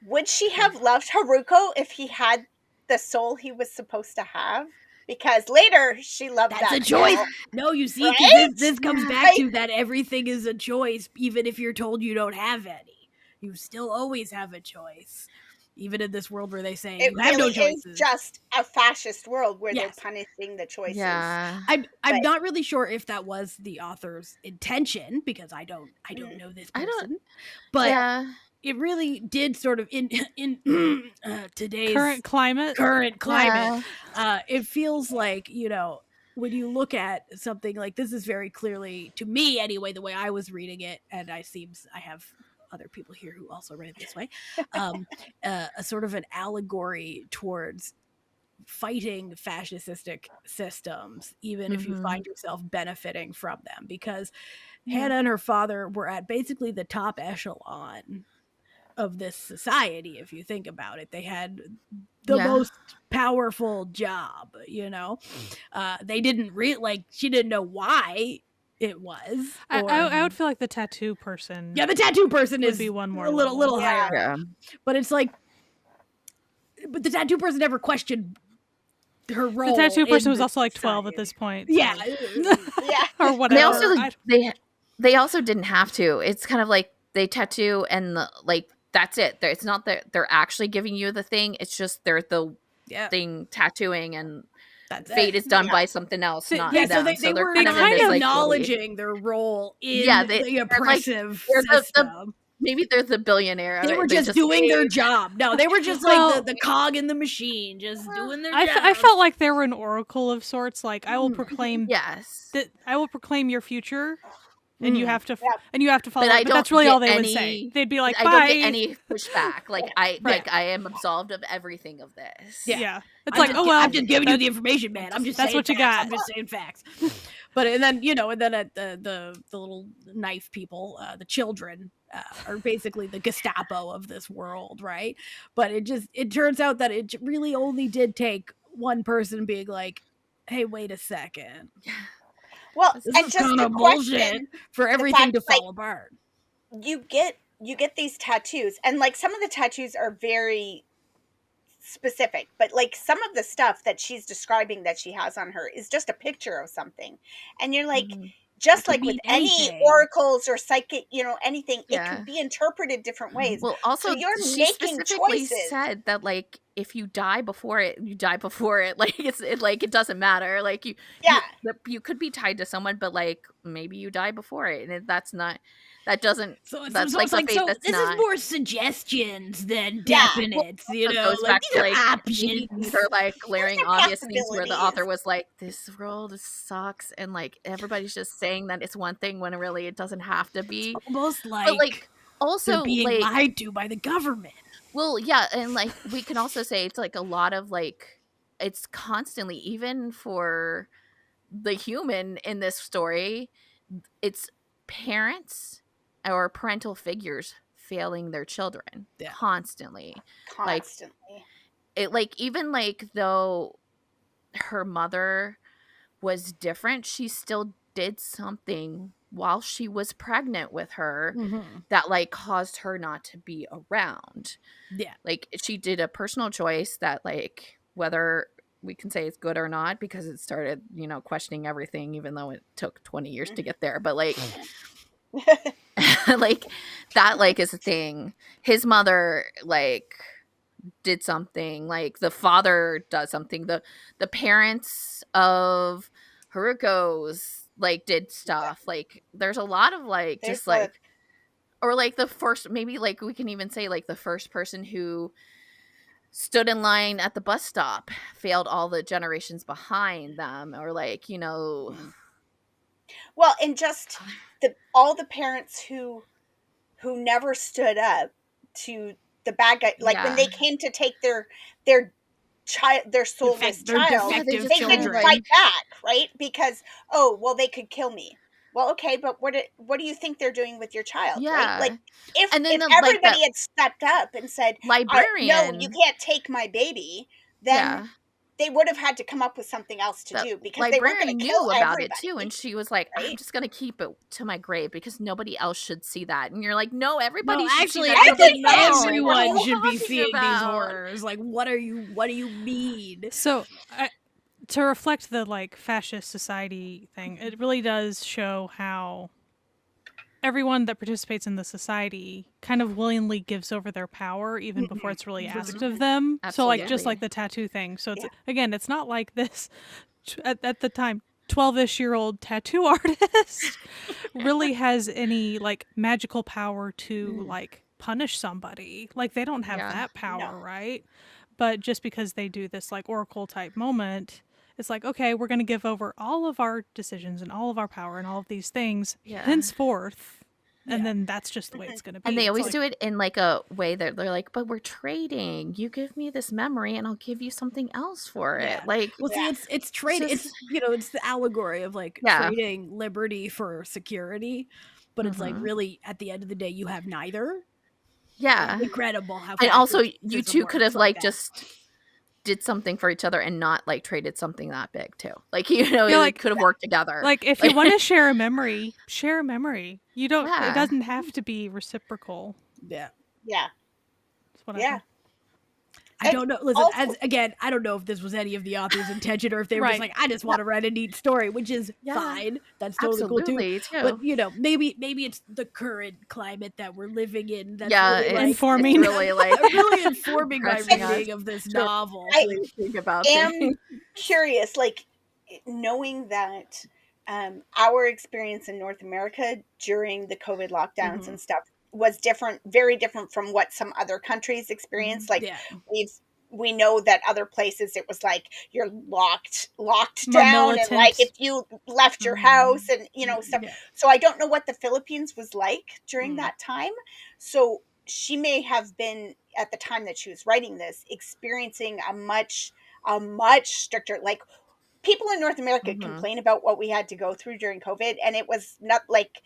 would she have loved Haruko if he had the soul he was supposed to have? Because later she loved That's that a choice. soul. No, you see, 'cause Right? this comes back to that everything is a choice, even if you're told you don't have any. You still always have a choice, even in this world where they say It you have really no choices. is just a fascist world where Yes. they're punishing the choices. Yeah. I'm But- not really sure if that was the author's intention because I don't know this I person, don't- but yeah. it really did sort of in today's Current climate. climate. It feels like, you know, when you look at something like this, is very clearly, to me anyway, the way I was reading it, and I have other people here who also read it this way, a sort of an allegory towards fighting fascistic systems, even if you find yourself benefiting from them, because Hannah and her father were at basically the top echelon of this society. If you think about it, they had the most powerful job, you know. They didn't she didn't know why it was. I would feel like the tattoo person. Yeah, the tattoo person would is be one more a little level. higher. Yeah. But it's like, but the tattoo person never questioned her role. The tattoo person in was also like 12 at society. this point. Yeah. Yeah. Or whatever. They also they also didn't have to. It's kind of like they tattoo and like that's it. It's not that they're actually giving you the thing. It's just they're the thing tattooing, and That's fate it. is done by something else, not Yeah, them. so they they're were kind of in kind this, of like, acknowledging their role in the oppressive they're the- system. maybe they're the billionaire. They were just doing their job. No, they were just like the cog in the machine, just doing their job. I felt like they were an oracle of sorts. Like, I will proclaim yes. that I will proclaim your future, and you have to follow. But I it. But don't that's really all get they would any- say. They'd be like, I "Bye." don't get any pushback. Like I Right. I am absolved of everything of this. Yeah. It's I'm like, just, oh well, I'm just giving you the information, man. I'm just that's saying what you facts. got. I'm just saying facts. But and then at the little knife people, the children are basically the Gestapo of this world, right? But it turns out that it really only did take one person being like, "Hey, wait a second, Well, this and is just kind the of bullshit question, for everything fact, to fall like, apart." you get these tattoos, and like some of the tattoos are very specific, but like some of the stuff that she's describing that she has on her is just a picture of something, and you're like, just It could like with mean any anything. oracles or psychic, anything, it Yeah. could be interpreted different ways. Well, also So you're she making specifically choices. said that like if you die before it, you die before it. Like it doesn't matter. Like Yeah. you could be tied to someone, but like maybe you die before it, and that's not that doesn't that's like it's the like, fate so that's this is not. more suggestions than Yeah. Well, definites, you it know, goes like back these to are like maybe options. these are like glaring are obvious things where the author possibilities. was like, this world sucks, and like everybody's just saying that it's one thing when really it doesn't have to be. Almost But like like they're also being like lied to by the government. well, yeah, and like we can also say it's like a lot of like it's constantly, even for the human in this story, it's parents or parental figures failing their children Yeah. constantly. Like Constantly. it, like even like though her mother was different, she still did something while she was pregnant with her that like caused her not to be around. Yeah. Like she did a personal choice that like whether we can say it's good or not, because it started, questioning everything, even though it took 20 years to get there. But like like that like is a thing. His mother like did something, like the father does something, the parents of Haruko's like did stuff. Like there's a lot of like There's just like or like the first, maybe like we can even say like the first person who stood in line at the bus stop failed all the generations behind them, or like well, and just all the parents who never stood up to the bad guy, like when yeah, they came to take their child, their soulless Their child, yeah, they defective just they didn't didn't children. fight back, right? Because well, they could kill me. Well, okay, but what do you think they're doing with your child, right? Like yeah. if And then like that everybody had stepped up and said, no, you librarian, can't take my baby, then yeah, they would have had to come up with something else to that do, because they weren't going librarian to kill knew about it too, everybody, and she was like, I'm right? just gonna keep it to my grave because nobody else should see that. And you're like, no, No, everybody should see actually, that I for think themselves. Like, what are everyone you should be talking seeing these about? horrors. Like, what do you mean? So, to reflect the like fascist society thing, it really does show how everyone that participates in the society kind of willingly gives over their power even before it's really asked of them. So like just Absolutely. like the tattoo thing. So it's Yeah. again, it's not like this at the time 12-ish-year-old tattoo artist really has any like magical power to like punish somebody. Like they don't have Yeah. that power, No. right? But just because they do this like oracle type moment, it's like, okay, we're going to give over all of our decisions and all of our power and all of these things Yeah. henceforth. And Yeah. then that's just the way it's going to be. And they It's always like- do it in like a way that they're like, but we're trading. You give me this memory and I'll give you something else for it. Yeah. Like, Well, see, Yeah. it's trade. just- It's it's the allegory of like Yeah. trading liberty for security, but it's like Mhm. really at the end of the day, you have neither. yeah. Incredible how. And also, you fascism two could works have like that. just did something for each other and not like traded something that big too. Like, Yeah, you like- could have worked together. Like if you want to share a memory, share a memory. You don't. Yeah. It doesn't have to be reciprocal. Yeah. Yeah. That's what I Yeah. think. I don't know. Listen, also- again, I don't know if this was any of the author's intention or if they were just Right. like, I just want to write a neat story, which is Yeah. fine. That's totally cool too. Absolutely, too. But maybe it's the current climate that we're living in. That's yeah, really, it's, like, Informing. it's really like really informing my Pressing us reading of this to novel. really think about am things. curious, like knowing that our experience in North America during the COVID lockdowns and stuff was different, very different from what some other countries experienced. Like Yeah. we know that other places it was like you're locked More down, and militant. like if you left your house and stuff. Yeah. So I don't know what the Philippines was like during Mm. that time. So she may have been, at the time that she was writing this, experiencing a much stricter, like people in North America Mhm. complain about what we had to go through during COVID, and it was not like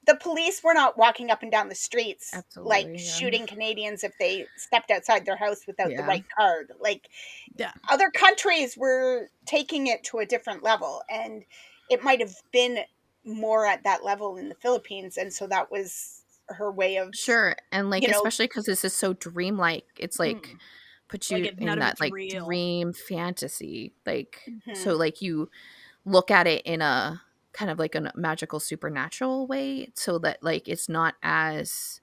the police were not walking up and down the streets like Absolutely, yeah. shooting Canadians if they stepped outside their house without the Yeah. right card. Like Yeah. other countries were taking it to a different level, and it might have been more at that level in the Philippines, and so that was her way of Sure, and like you know- especially because this is so dreamlike, it's like puts you Like, none in of that it's like real. dream fantasy. Like Mhm. so, like you look at it in a kind of like a magical supernatural way, so that like it's not as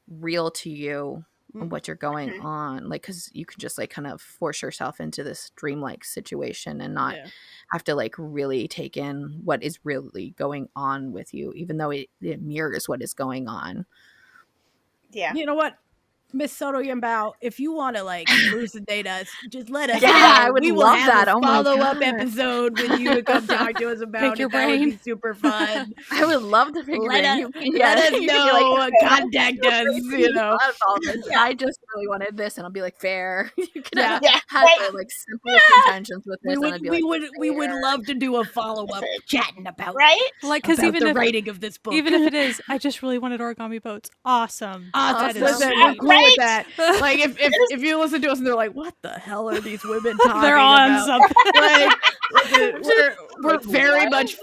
real to you what you're going on, like, because you could just like kind of force yourself into this dreamlike situation and not have to like really take in what is really going on with you, even though it mirrors what is going on. Yeah. You know what, Miss Sotto Yambao, if you want to like elucidate us, just let us Yeah, know. I would we will love have that. a Oh my follow-up God. episode with you to come talk to us about your it. That would be brain. super fun. I would love to pick your Let brain. us, You let us can be know. like, Contact us. You know. thought of all this. I just really wanted this, and I'll be like, fair. You could have Yeah, had right. the like simplest intentions with this, and I'd be like, We would fair. love to do a follow-up chatting about Right? Like, because about even the if writing of this book. even if it is, I just really wanted origami boats. Awesome. That is Listen, sweet. we're cool with Right? that. Like if you listen to us and they're like, "What the hell are these women talking They're on about?" something. Like, listen, we're Like, very what? much,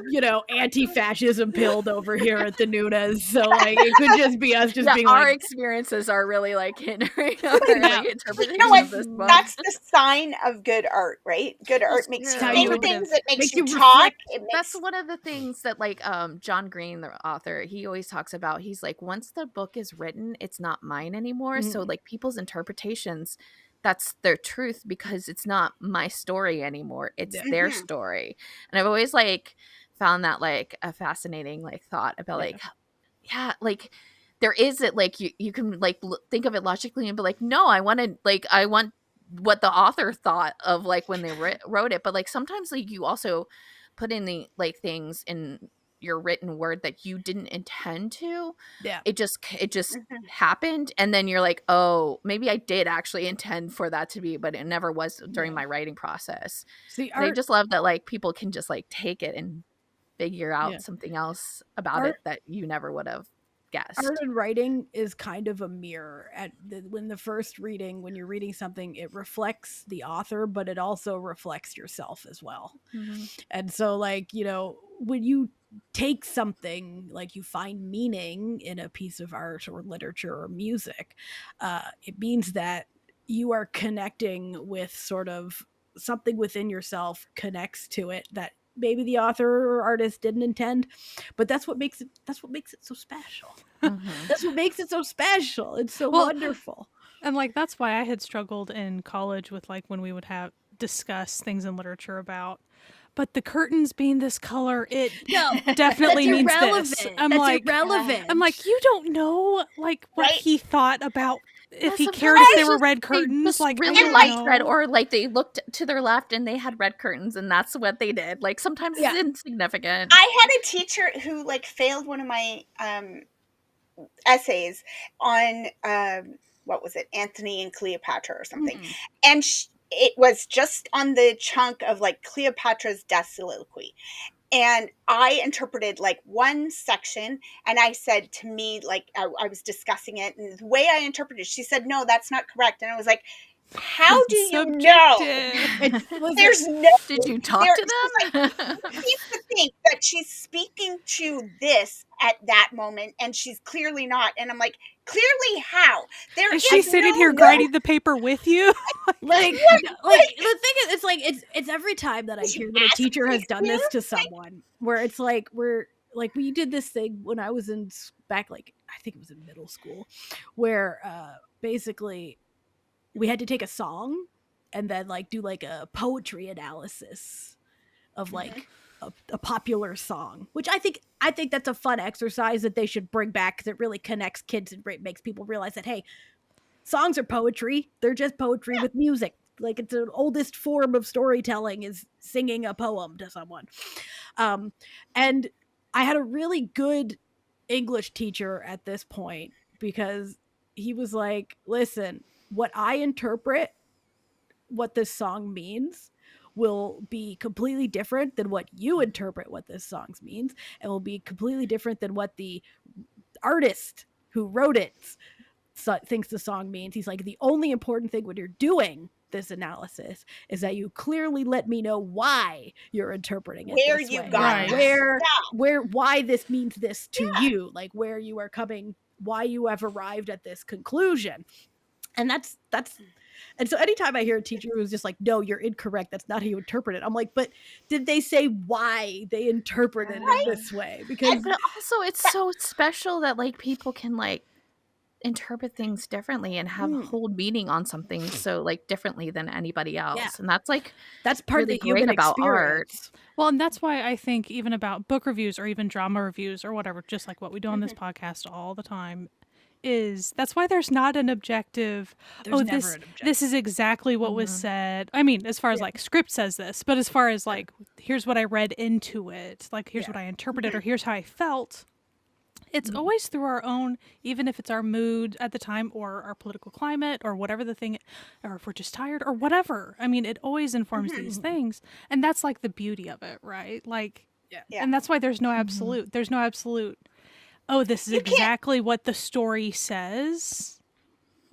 anti-fascism pilled over here at the Noonas. So like, it could just be us just Yeah, being our like, experiences are really like hindering our like, interpretation You know what? of this book. That's the sign of good art, right? Good art makes you true. think You- things. It makes makes you you talk. reflect. It makes That's one of the things that like John Green, the author, he always talks about. He's like, once the book is written, it's not mine anymore. So like people's interpretations, that's their truth, because it's not my story anymore. It's their story. And I've always like found that like a fascinating like thought about like, yeah, like there is it, like you can like think of it logically and be like, no, I want what the author thought of like when they wrote it. But like sometimes like you also put in the like things in your written word that you didn't intend to. It just happened, and then you're like, oh, maybe I did actually intend for that to be, but it never was during my writing process. See, And I just love that like people can just like take it and figure out something else about it that you never would have guessed. art and writing is kind of a mirror. When the first reading, when you're reading something, it reflects the author, but it also reflects yourself as well. And so like, when you take something, like you find meaning in a piece of art or literature or music, it means that you are connecting with sort of something within yourself connects to it that maybe the author or artist didn't intend, but that's what makes it so special. That's what makes it so special. It's so wonderful. And like that's why I had struggled in college with like when we would have discuss things in literature about, but the curtains being this color, it definitely means this. I'm irrelevant. I'm like, you don't know like what he thought about if he Sometimes cared if it's they were just- red they curtains. just Like really I don't liked know. red, or like they looked to their left and they had red curtains, and that's what they did. Like sometimes it's insignificant. I had a teacher who like failed one of my essays on what was it, Anthony and Cleopatra or something, and it was just on the chunk of like Cleopatra's death soliloquy. And I interpreted like one section, and I said to me, like I was discussing it, and the way I interpreted, she said, "No, that's not correct." And I was like, "How do you know?" There's no. Did you talk to them? Seems to think that she's speaking to this at that moment, and she's clearly not. And I'm like, clearly how? There is she sitting here no grinding the paper with you? Like the thing is, it's like it's every time that I hear that a teacher has done this to someone, where it's like we did this thing when I was in back, like I think it was in middle school, where basically we had to take a song and then like do like a poetry analysis of like a popular song, which I think that's a fun exercise that they should bring back, because it really connects kids and makes people realize that, hey, songs are poetry. They're just poetry with music. Like it's the oldest form of storytelling is singing a poem to someone. And I had a really good English teacher at this point, because he was like, listen, what I interpret what this song means will be completely different than what you interpret what this song means, and will be completely different than what the artist who wrote it thinks the song means. He's like, the only important thing when you're doing this analysis is that you clearly let me know why you're interpreting it where this you way. got why this means this to you, like where you are coming, why you have arrived at this conclusion. And that's and so anytime I hear a teacher who's just like, no, you're incorrect, that's not how you interpret it, I'm like, but did they say why they interpreted it in this way? Because but also it's so special that like people can like interpret things differently and have hold meaning on something so like differently than anybody else. Yeah. And that's like That's part really of the human great about art. experience. Well, and that's why I think even about book reviews or even drama reviews or whatever, just like what we do on this podcast all the time, is that's why there's not an objective. There's never this an objective. this is exactly what was said. I mean, as far as like script says this, but as far as like here's what I read into it, like here's what I interpreted or here's how I felt. It's always through our own, even if it's our mood at the time or our political climate or whatever the thing, or if we're just tired or whatever. I mean, it always informs these things. And that's like the beauty of it, right? Like, and that's why there's no absolute. There's no absolute, oh, this is exactly what the story says.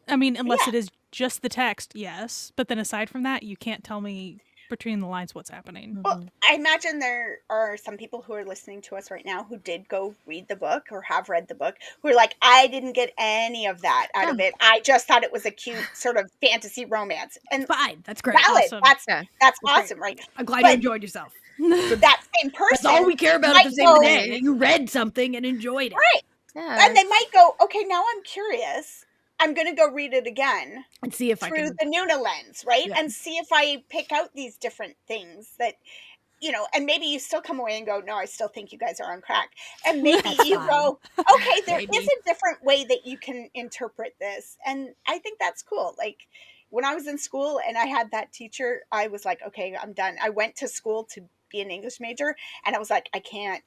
I mean, unless it is just the text, yes. But then aside from that, you can't tell me between the lines what's happening. Well, I imagine there are some people who are listening to us right now who did go read the book or have read the book who are like, I didn't get any of that out of it. I just thought it was a cute sort of fantasy romance. And fine, that's great. Valid. Awesome. That's awesome, right? I'm glad you enjoyed yourself. That same person. That's all we care about at the same day. That you read something and enjoyed it. Right. Yeah. And they might go, okay, now I'm curious. I'm going to go read it again And see if I through can. the Noonas lens, right? Yeah. And see if I pick out these different things that, you know, and maybe you still come away and go, no, I still think you guys are on crack. And maybe That's you fine. go, okay, there Maybe. is a different way that you can interpret this. And I think that's cool. Like when I was in school and I had that teacher, I was like, okay, I'm done. I went to school to be an English major and I was like, I can't.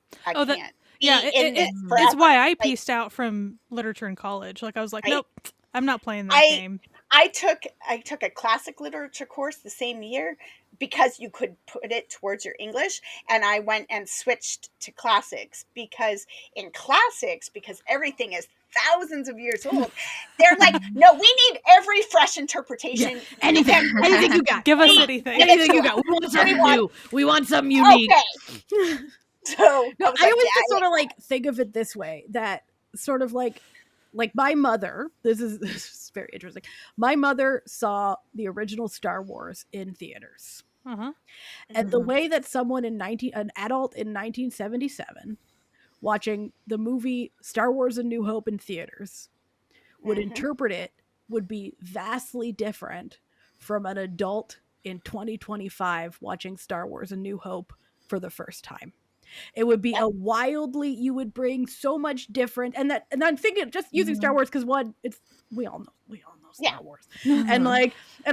Yeah, it's why I pieced out from literature in college. Like I was like, Right? nope, I'm not playing that game. I took a classic literature course the same year because you could put it towards your English, and I went and switched to classics because everything is thousands of years old. They're like, no, we need every fresh interpretation. Yeah. Anything you got. Give us anything. Anything you got. We want something new. We want something unique. Okay. So No, was I like, always yeah, just sort of like think of it this way, that sort of like my mother, this is very interesting. My mother saw the original Star Wars in theaters. Uh-huh. And the way that an adult in 1977 watching the movie Star Wars A New Hope in theaters would interpret it would be vastly different from an adult in 2025 watching Star Wars A New Hope for the first time. It would be you would bring so much different, and I'm thinking just using Star Wars because we all know Star Wars, and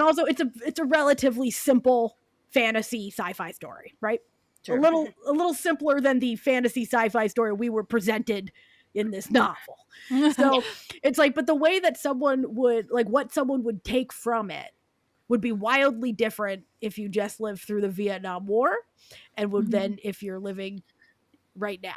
also it's a relatively simple fantasy sci-fi story, right? Sure. A little simpler than the fantasy sci-fi story we were presented in this novel. So it's like, but the way that what someone would take from it would be wildly different if you just lived through the Vietnam War and would then if you're living right now.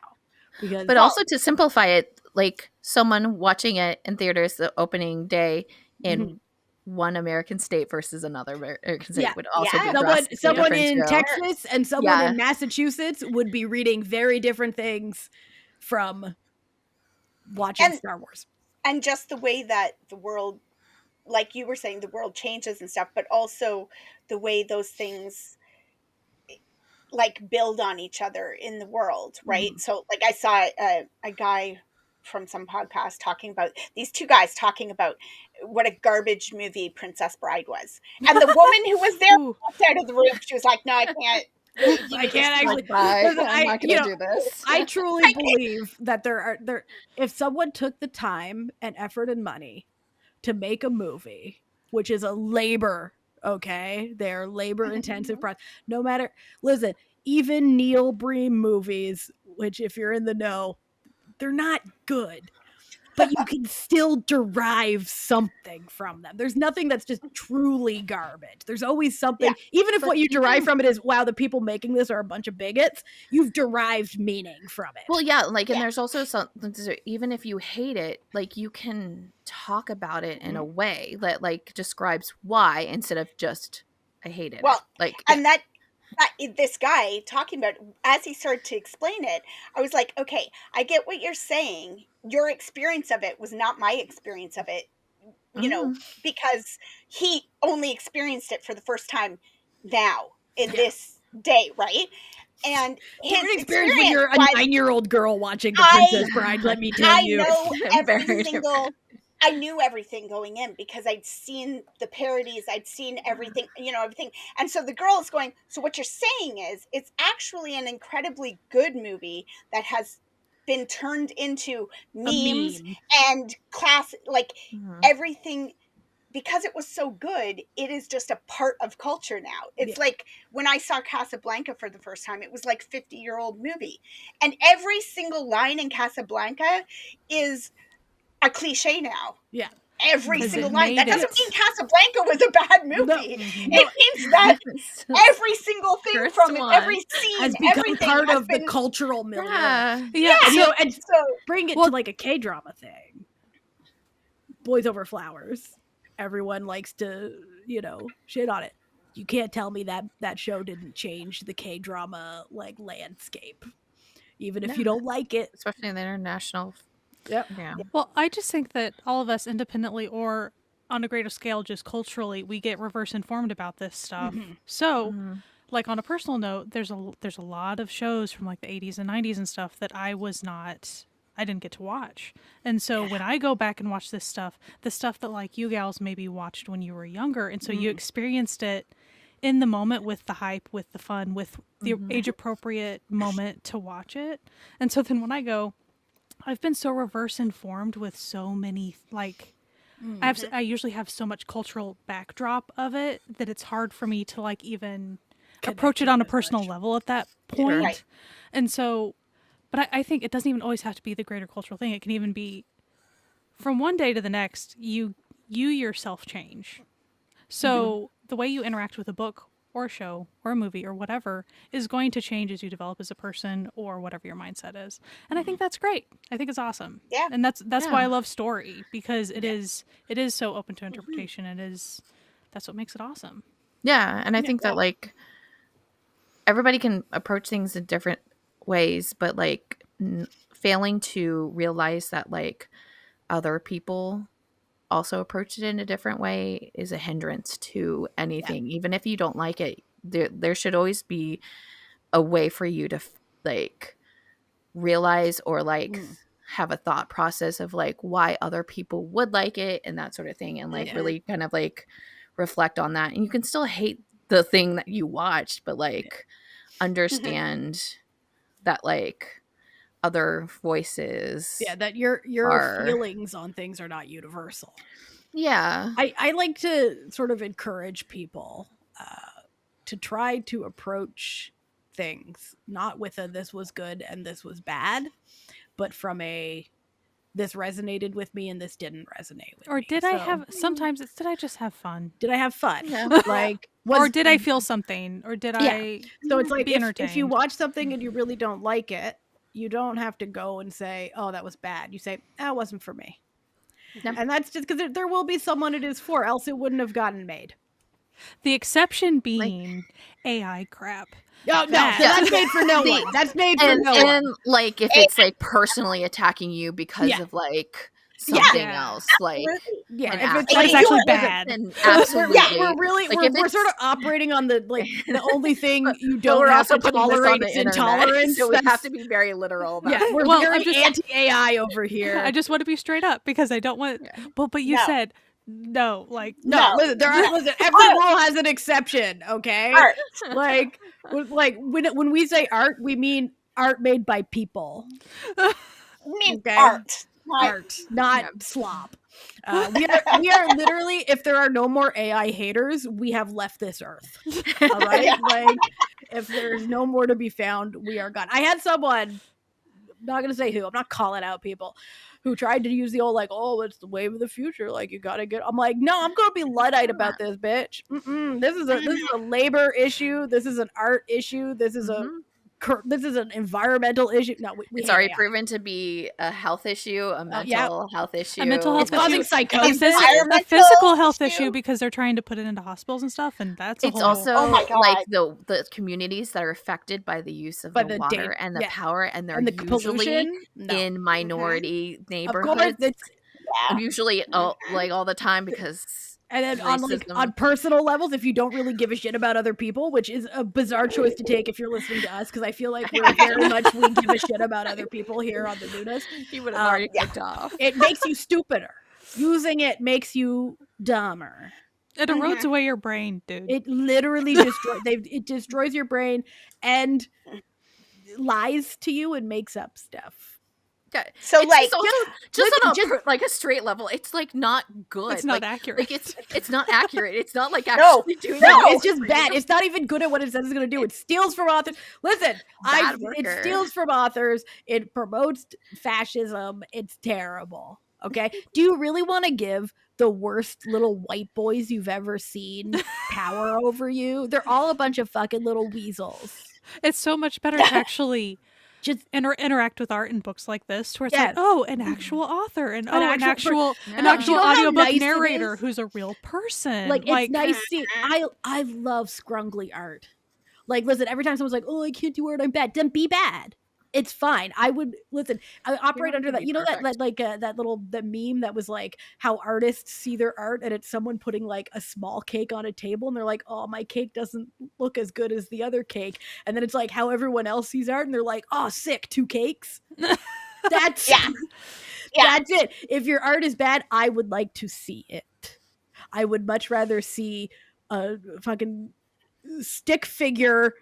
But also to simplify it, like someone watching it in theaters the opening day in one American state versus another American state would also be someone in Texas and someone in Massachusetts would be reading very different things from watching Star Wars. And just the way that the world, like you were saying, the world changes and stuff, but also the way those things like build on each other in the world, right? So like I saw a guy from some podcast talking about these two guys talking about what a garbage movie Princess Bride was. And the woman who was there walked out of the room. She was like, no, I can't. I can't actually. I'm not going to do this. I truly believe that if someone took the time and effort and money to make a movie, which is a labor, okay? They're labor intensive process. No matter, listen, even Neil Breen movies, which if you're in the know, they're not good, but you can still derive something from them. There's nothing that's just truly garbage. There's always something, even if what you derive from it is, wow, the people making this are a bunch of bigots, you've derived meaning from it. Well, yeah, like, and there's also something, even if you hate it, like, you can talk about it in a way that, like, describes why instead of just, I hate it. Well, like, and that this guy talking about, as he started to explain it, I was like, okay, I get what you're saying. Your experience of it was not my experience of it, you know, because he only experienced it for the first time now in this day, right? And his experience when you're a 9-year-old girl watching The Princess Bride, let me tell you. I know every single I knew everything going in because I'd seen the parodies, I'd seen everything, everything. And so the girl is going, so what you're saying is it's actually an incredibly good movie that has been turned into memes meme. and class, like Mhm. everything. Because it was so good, it is just a part of culture now. It's like when I saw Casablanca for the first time, it was like 50-year-old movie. And every single line in Casablanca is a cliche now. Yeah. Every 'Cause single it line. That made doesn't it. mean Casablanca was a bad movie. It means that every single thing First from it, one every scene, has become everything part has of been, the cultural milieu. Yeah. Yeah. And so bring it to like a K-drama thing. Boys Over Flowers. Everyone likes to, shit on it. You can't tell me that show didn't change the K-drama like landscape. Even if you don't like it. Especially in the international. Yep. Yeah. Well, I just think that all of us independently or on a greater scale, just culturally, we get reverse informed about this stuff. So, like on a personal note, there's a lot of shows from like the 80s and 90s and stuff that I didn't get to watch. And so when I go back and watch this stuff, the stuff that like you gals maybe watched when you were younger, and so you experienced it in the moment with the hype, with the fun, with the age appropriate moment to watch it. And so then when I go, I've been so reverse informed with so many like I usually have so much cultural backdrop of it that it's hard for me to like even approach it on a personal level at that point. Right. And so, but I think it doesn't even always have to be the greater cultural thing. It can even be from one day to the next, you yourself change. So the way you interact with a book or a show or a movie or whatever is going to change as you develop as a person or whatever your mindset is. And I think that's great. I think it's awesome. Yeah. And that's why I love story, because it is so open to interpretation. That's what makes it awesome. Yeah, and I think that like everybody can approach things in different ways, but like failing to realize that like other people also approach it in a different way is a hindrance to anything. Even if you don't like it, there should always be a way for you to like realize or like have a thought process of like why other people would like it and that sort of thing, and like really kind of like reflect on that. And you can still hate the thing that you watched, but like understand that like other voices, that your feelings on things are not universal. I like to sort of encourage people to try to approach things not with a this was good and this was bad, but from a this resonated with me and this didn't resonate with me. Or did sometimes it's did I just have fun? Did I have fun? Like or did I feel something? Or did I So it's like be entertained? If you watch something and you really don't like it, you don't have to go and say, oh, that was bad. You say, that wasn't for me. No. And that's just because there will be someone it is for, else it wouldn't have gotten made. The exception being AI crap. Oh, no, that's made for no one. That's made for no one. And like if it's like personally attacking you because of like something else, like if it's actually bad, then absolutely. We're sort of operating on the like the only thing you don't we're have also to putting this on tolerate the is internet, intolerance. so we have to be very literal about it. We're very anti-AI over here. I just want to be straight up because I don't want. But you said. No, like no. Listen, every rule has an exception. Okay, art. like when we say art, we mean art made by people. Art, not slop. We are literally, if there are no more AI haters, we have left this earth. All right, like if there's no more to be found, we are gone. I had someone, I'm not gonna say who, I'm not calling out people, who tried to use the old like, oh, it's the wave of the future, like you gotta get. I'm like, no, I'm gonna be Luddite about this, bitch. This is a labor issue. This is an art issue. This is this is an environmental issue. No, it's already proven to be a health issue, a mental health issue. A mental health it's causing psychosis. A physical health issue because they're trying to put it into hospitals and stuff, and that's also like the communities that are affected by the use of the water and the power, and they're usually in minority neighborhoods. Usually like all the time because. And then on personal levels, if you don't really give a shit about other people, which is a bizarre choice to take if you're listening to us, because I feel like we're very much we give a shit about other people here on the Noonas. You would have already kicked off. It makes you stupider. Using it makes you dumber. It erodes away your brain, dude. It literally it destroys your brain and lies to you and makes up stuff. Okay. So it's like just on like a straight level, it's like not good. It's not accurate. Like it's not accurate. It's not like actually doing it's just bad. It's not even good at what it says it's going to do. It steals from authors. Listen, it steals from authors. It promotes fascism. It's terrible. Okay. Do you really want to give the worst little white boys you've ever seen power over you? They're all a bunch of fucking little weasels. It's so much better to actually just interact with art in books like this, where it's like, oh, an actual author, and an actual audiobook narrator who's a real person. Like it's nice to see. I love scrungly art. Like, listen, every time someone's like, "Oh, I can't do art, I'm bad," then be bad. It's fine. I would listen. I operate under that. You know that that meme that was like how artists see their art, and it's someone putting like a small cake on a table, and they're like, "Oh, my cake doesn't look as good as the other cake," and then it's like how everyone else sees art, and they're like, "Oh, sick, 2 cakes." That's that's it. If your art is bad, I would like to see it. I would much rather see a fucking stick figure.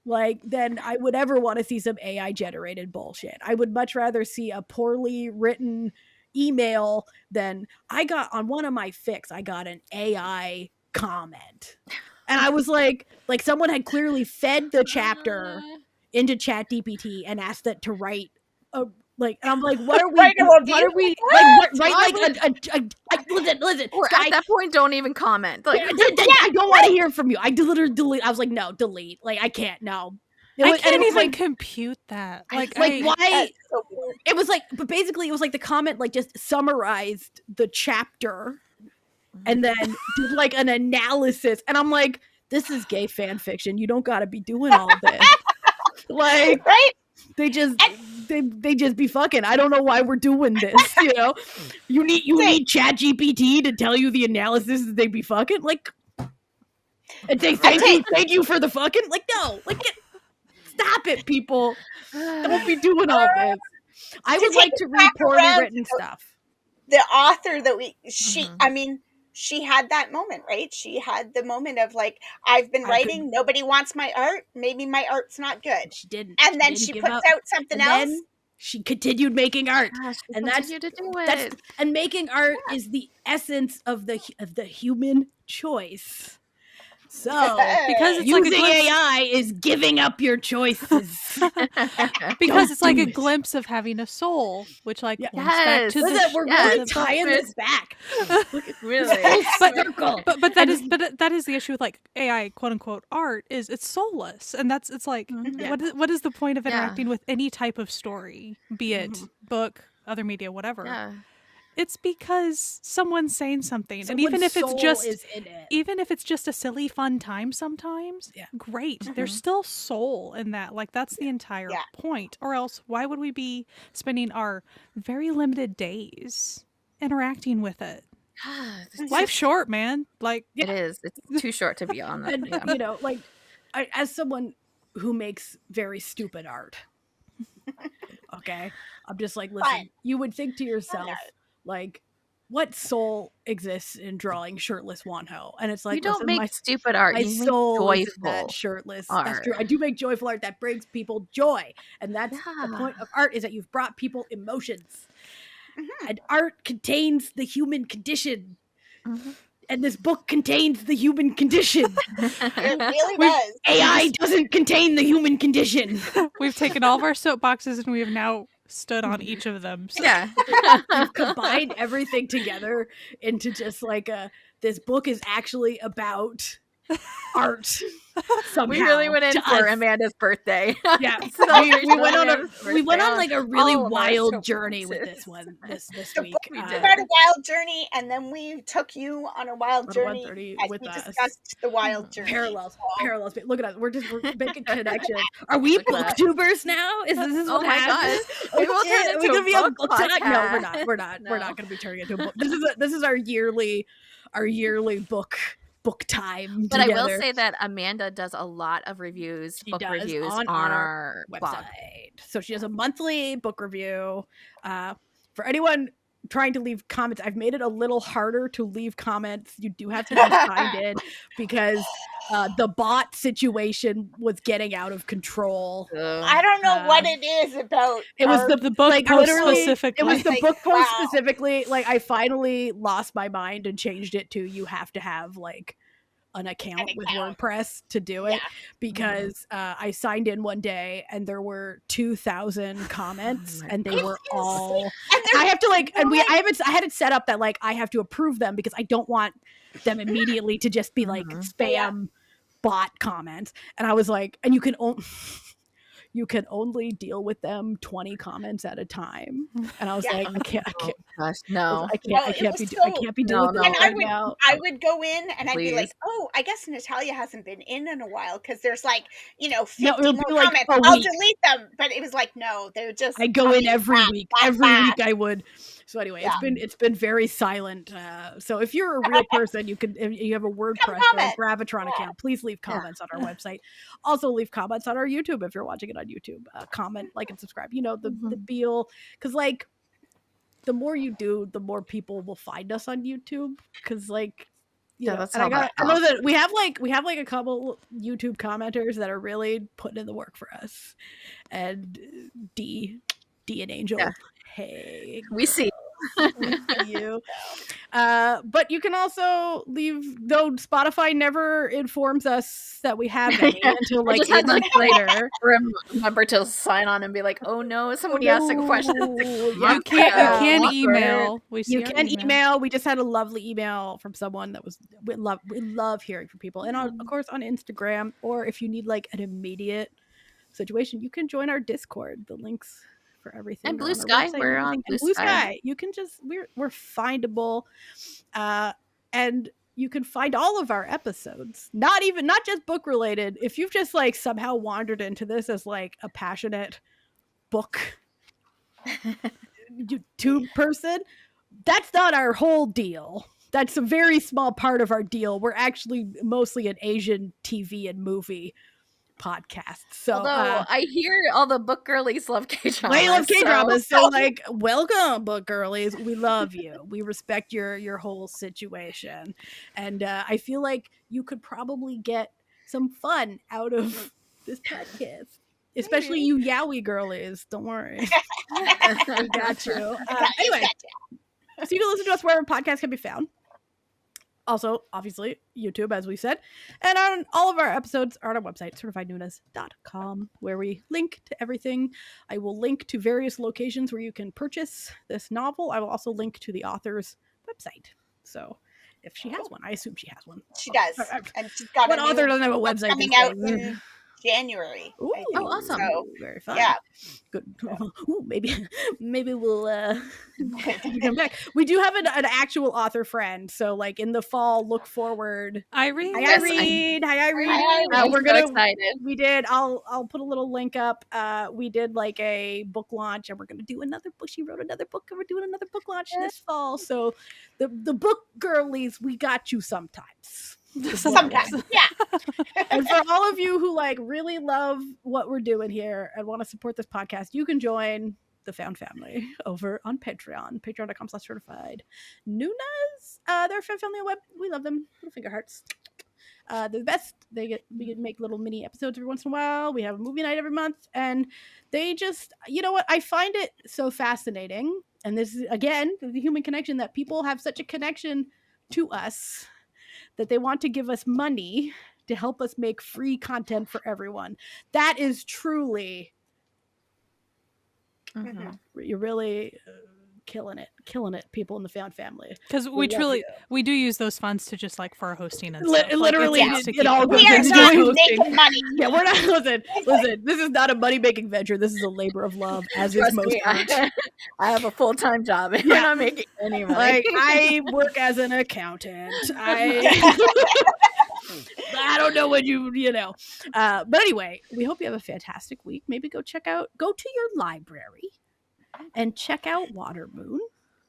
Like, then I would ever want to see some AI generated bullshit. I would much rather see a poorly written email than I got on one of my fics. I got an AI comment. And I was like someone had clearly fed the chapter into ChatGPT and asked it to write a, like, and I'm like, what are we? Listen. Or at that point, don't even comment. Like, I don't want to hear from you. I literally delete. I was like, no, delete. Like, I can't. No. I can't even compute that. Like why? So it was like, but basically, it was like the comment like just summarized the chapter, and then did like an analysis. And I'm like, this is gay fan fiction. You don't got to be doing all this. Like, right? They just be fucking. I don't know why we're doing this. You know, you need ChatGPT to tell you the analysis that they be fucking. Like, and say thank you for the fucking. Like, no, like, stop it, people. Don't be doing all this. I would like to read poorly written stuff. The author that I mean, she had that moment, right? She had the moment of like, I've been writing, nobody wants my art. Maybe my art's not good. She didn't. And then she puts out something else. Then she continued making art. And that's and making art is the essence of the human choice. So, because it's using AI is giving up your choices. Because it's like a glimpse of having a soul, which like points back to we're really tying this back. Really, but that is the issue with like AI quote unquote art is it's soulless, and it's like what is the point of interacting with any type of story, be it book, other media, whatever. Yeah. It's because someone's saying something, and even if it's just a silly fun time, sometimes great. There's still soul in that. Like that's the entire point. Or else, why would we be spending our very limited days interacting with it? Life's short, man. Like it is. It's too short to be on that. And you know, like as someone who makes very stupid art, okay, I'm just like, listen. You would think to yourself. Like, what soul exists in drawing shirtless Wonho? And it's like, you don't make stupid art. My you soul make is that shirtless art. That's true. I do make joyful art that brings people joy, and that's the point of art is that you've brought people emotions, and art contains the human condition. And this book contains the human condition. It really does. AI doesn't contain the human condition. We've taken all of our soapboxes and we have now stood on each of them. So. Yeah. We've combined everything together into just like this book is actually about art. Somehow, we really went in for Amanda's birthday. Yeah, we went on like a really wild journey with this one this week. We did a wild journey, and then we took you on a wild journey as we discussed the wild journey. Parallels. Look at us. We're making connections. Are we booktubers now? Is this what happens? We will turn into a book podcast. No, we're not. We're not going to be turning into a book. This is our yearly book time. But together. I will say that Amanda does a lot of book reviews on our website. blog. So she does a monthly book review. For anyone trying to leave comments. I've made it a little harder to leave comments. You do have to be signed in because the bot situation was getting out of control. I don't know what it is about. It was the book post specifically. It was the Like, book post wow. specifically. Like, I finally lost my mind and changed it to you have to have like an account with WordPress to do it, because I signed in one day and there were 2,000 comments and they were all. I have to like, and I had it set up that like I have to approve them because I don't want them immediately to just be like spam bot comments. And I was like, and you can only deal with them 20 comments at a time. And I was like, I can't be doing this right now. I would go in and I'd be like, oh, I guess Natalia hasn't been in a while because there's like, 50 more comments. I'll delete them. But it was like, no, they're just. I go in every week. Every week I would. So anyway, it's been very silent. So if you're a real person, you have a WordPress or a Gravitron account, please leave comments on our website. Also leave comments on our YouTube if you're watching it on YouTube. Comment, like, and subscribe. The deal, because like the more you do, the more people will find us on YouTube. Because like, that's I know that we have like a couple YouTube commenters that are really putting in the work for us. And D and Angel. Yeah. Hey, we see you. But you can also leave, though Spotify never informs us that we have any until like 8 months later. Remember to sign on and be like, oh no, somebody asked a question. You can email. You can email. We just had a lovely email from someone that was we love hearing from people, and of course on Instagram, or if you need like an immediate situation, you can join our Discord. The links for everything. And Blue Sky. We're on Blue Sky. You can just we're findable. And you can find all of our episodes. Not just book related. If you've just like somehow wandered into this as like a passionate book YouTube person, that's not our whole deal. That's a very small part of our deal. We're actually mostly an Asian TV and movie podcast. So although I hear all the book girlies love K-dramas. They love K-dramas. So like, welcome, book girlies. We love you. We respect your whole situation. And I feel like you could probably get some fun out of this podcast. Especially you yaoi girlies. Don't worry. We got you. Anyway, so you can listen to us wherever podcasts can be found. Also, obviously, YouTube, as we said. And on all of our episodes are on our website, certifiednoonas.com, where we link to everything. I will link to various locations where you can purchase this novel. I will also link to the author's website. So if she has one, I assume she has one. She does. And she's got what author doesn't have a website? Coming out in January. Ooh, awesome. So, very fun. Yeah. Good. Ooh, maybe we'll come back. We do have an actual author friend, so like in the fall, look forward. Irene. Hi, Irene. We're gonna. So excited. We did. I'll put a little link up. We did like a book launch, and we're gonna do another book. She wrote another book, and we're doing another book launch this fall. So the book girlies, we got you sometimes. Sometimes, yeah. And for all of you who like really love what we're doing here and want to support this podcast, you can join the Found Family over on Patreon, patreon.com/certified Noonas. They're a Found Family web. We love them. Little finger hearts. They're the best. We get make little mini episodes every once in a while. We have a movie night every month, and they just, you know what? I find it so fascinating. And this is again the human connection, that people have such a connection to us that they want to give us money to help us make free content for everyone. That is truly, you're really killing it, people in the Found Family. Because we do use those funds to just like for our hosting and stuff. Literally, it all goes into hosting. Money. Yeah, we're not, listen, this is not a money-making venture. This is a labor of love, as is most art. I have a full-time job and we're not making any money. Like, I work as an accountant. I don't know what you know. But anyway, we hope you have a fantastic week. Maybe go to your library and check out Watermoon.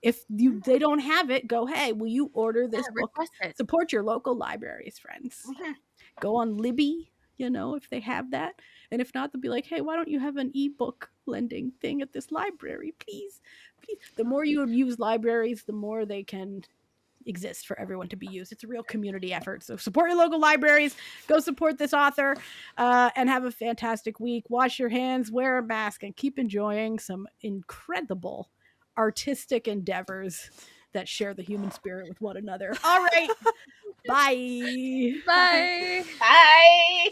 If they don't have it, go, hey, will you order this book? Support your local libraries, friends. Go on Libby. you know, if they have that. And if not, they'll be like, hey, why don't you have an ebook lending thing at this library, please? Please. The more you use libraries, the more they can exist for everyone to be used. It's a real community effort. So support your local libraries. Go support this author, and have a fantastic week. Wash your hands, wear a mask, and keep enjoying some incredible artistic endeavors that share the human spirit with one another. All right. Bye. Bye. Bye.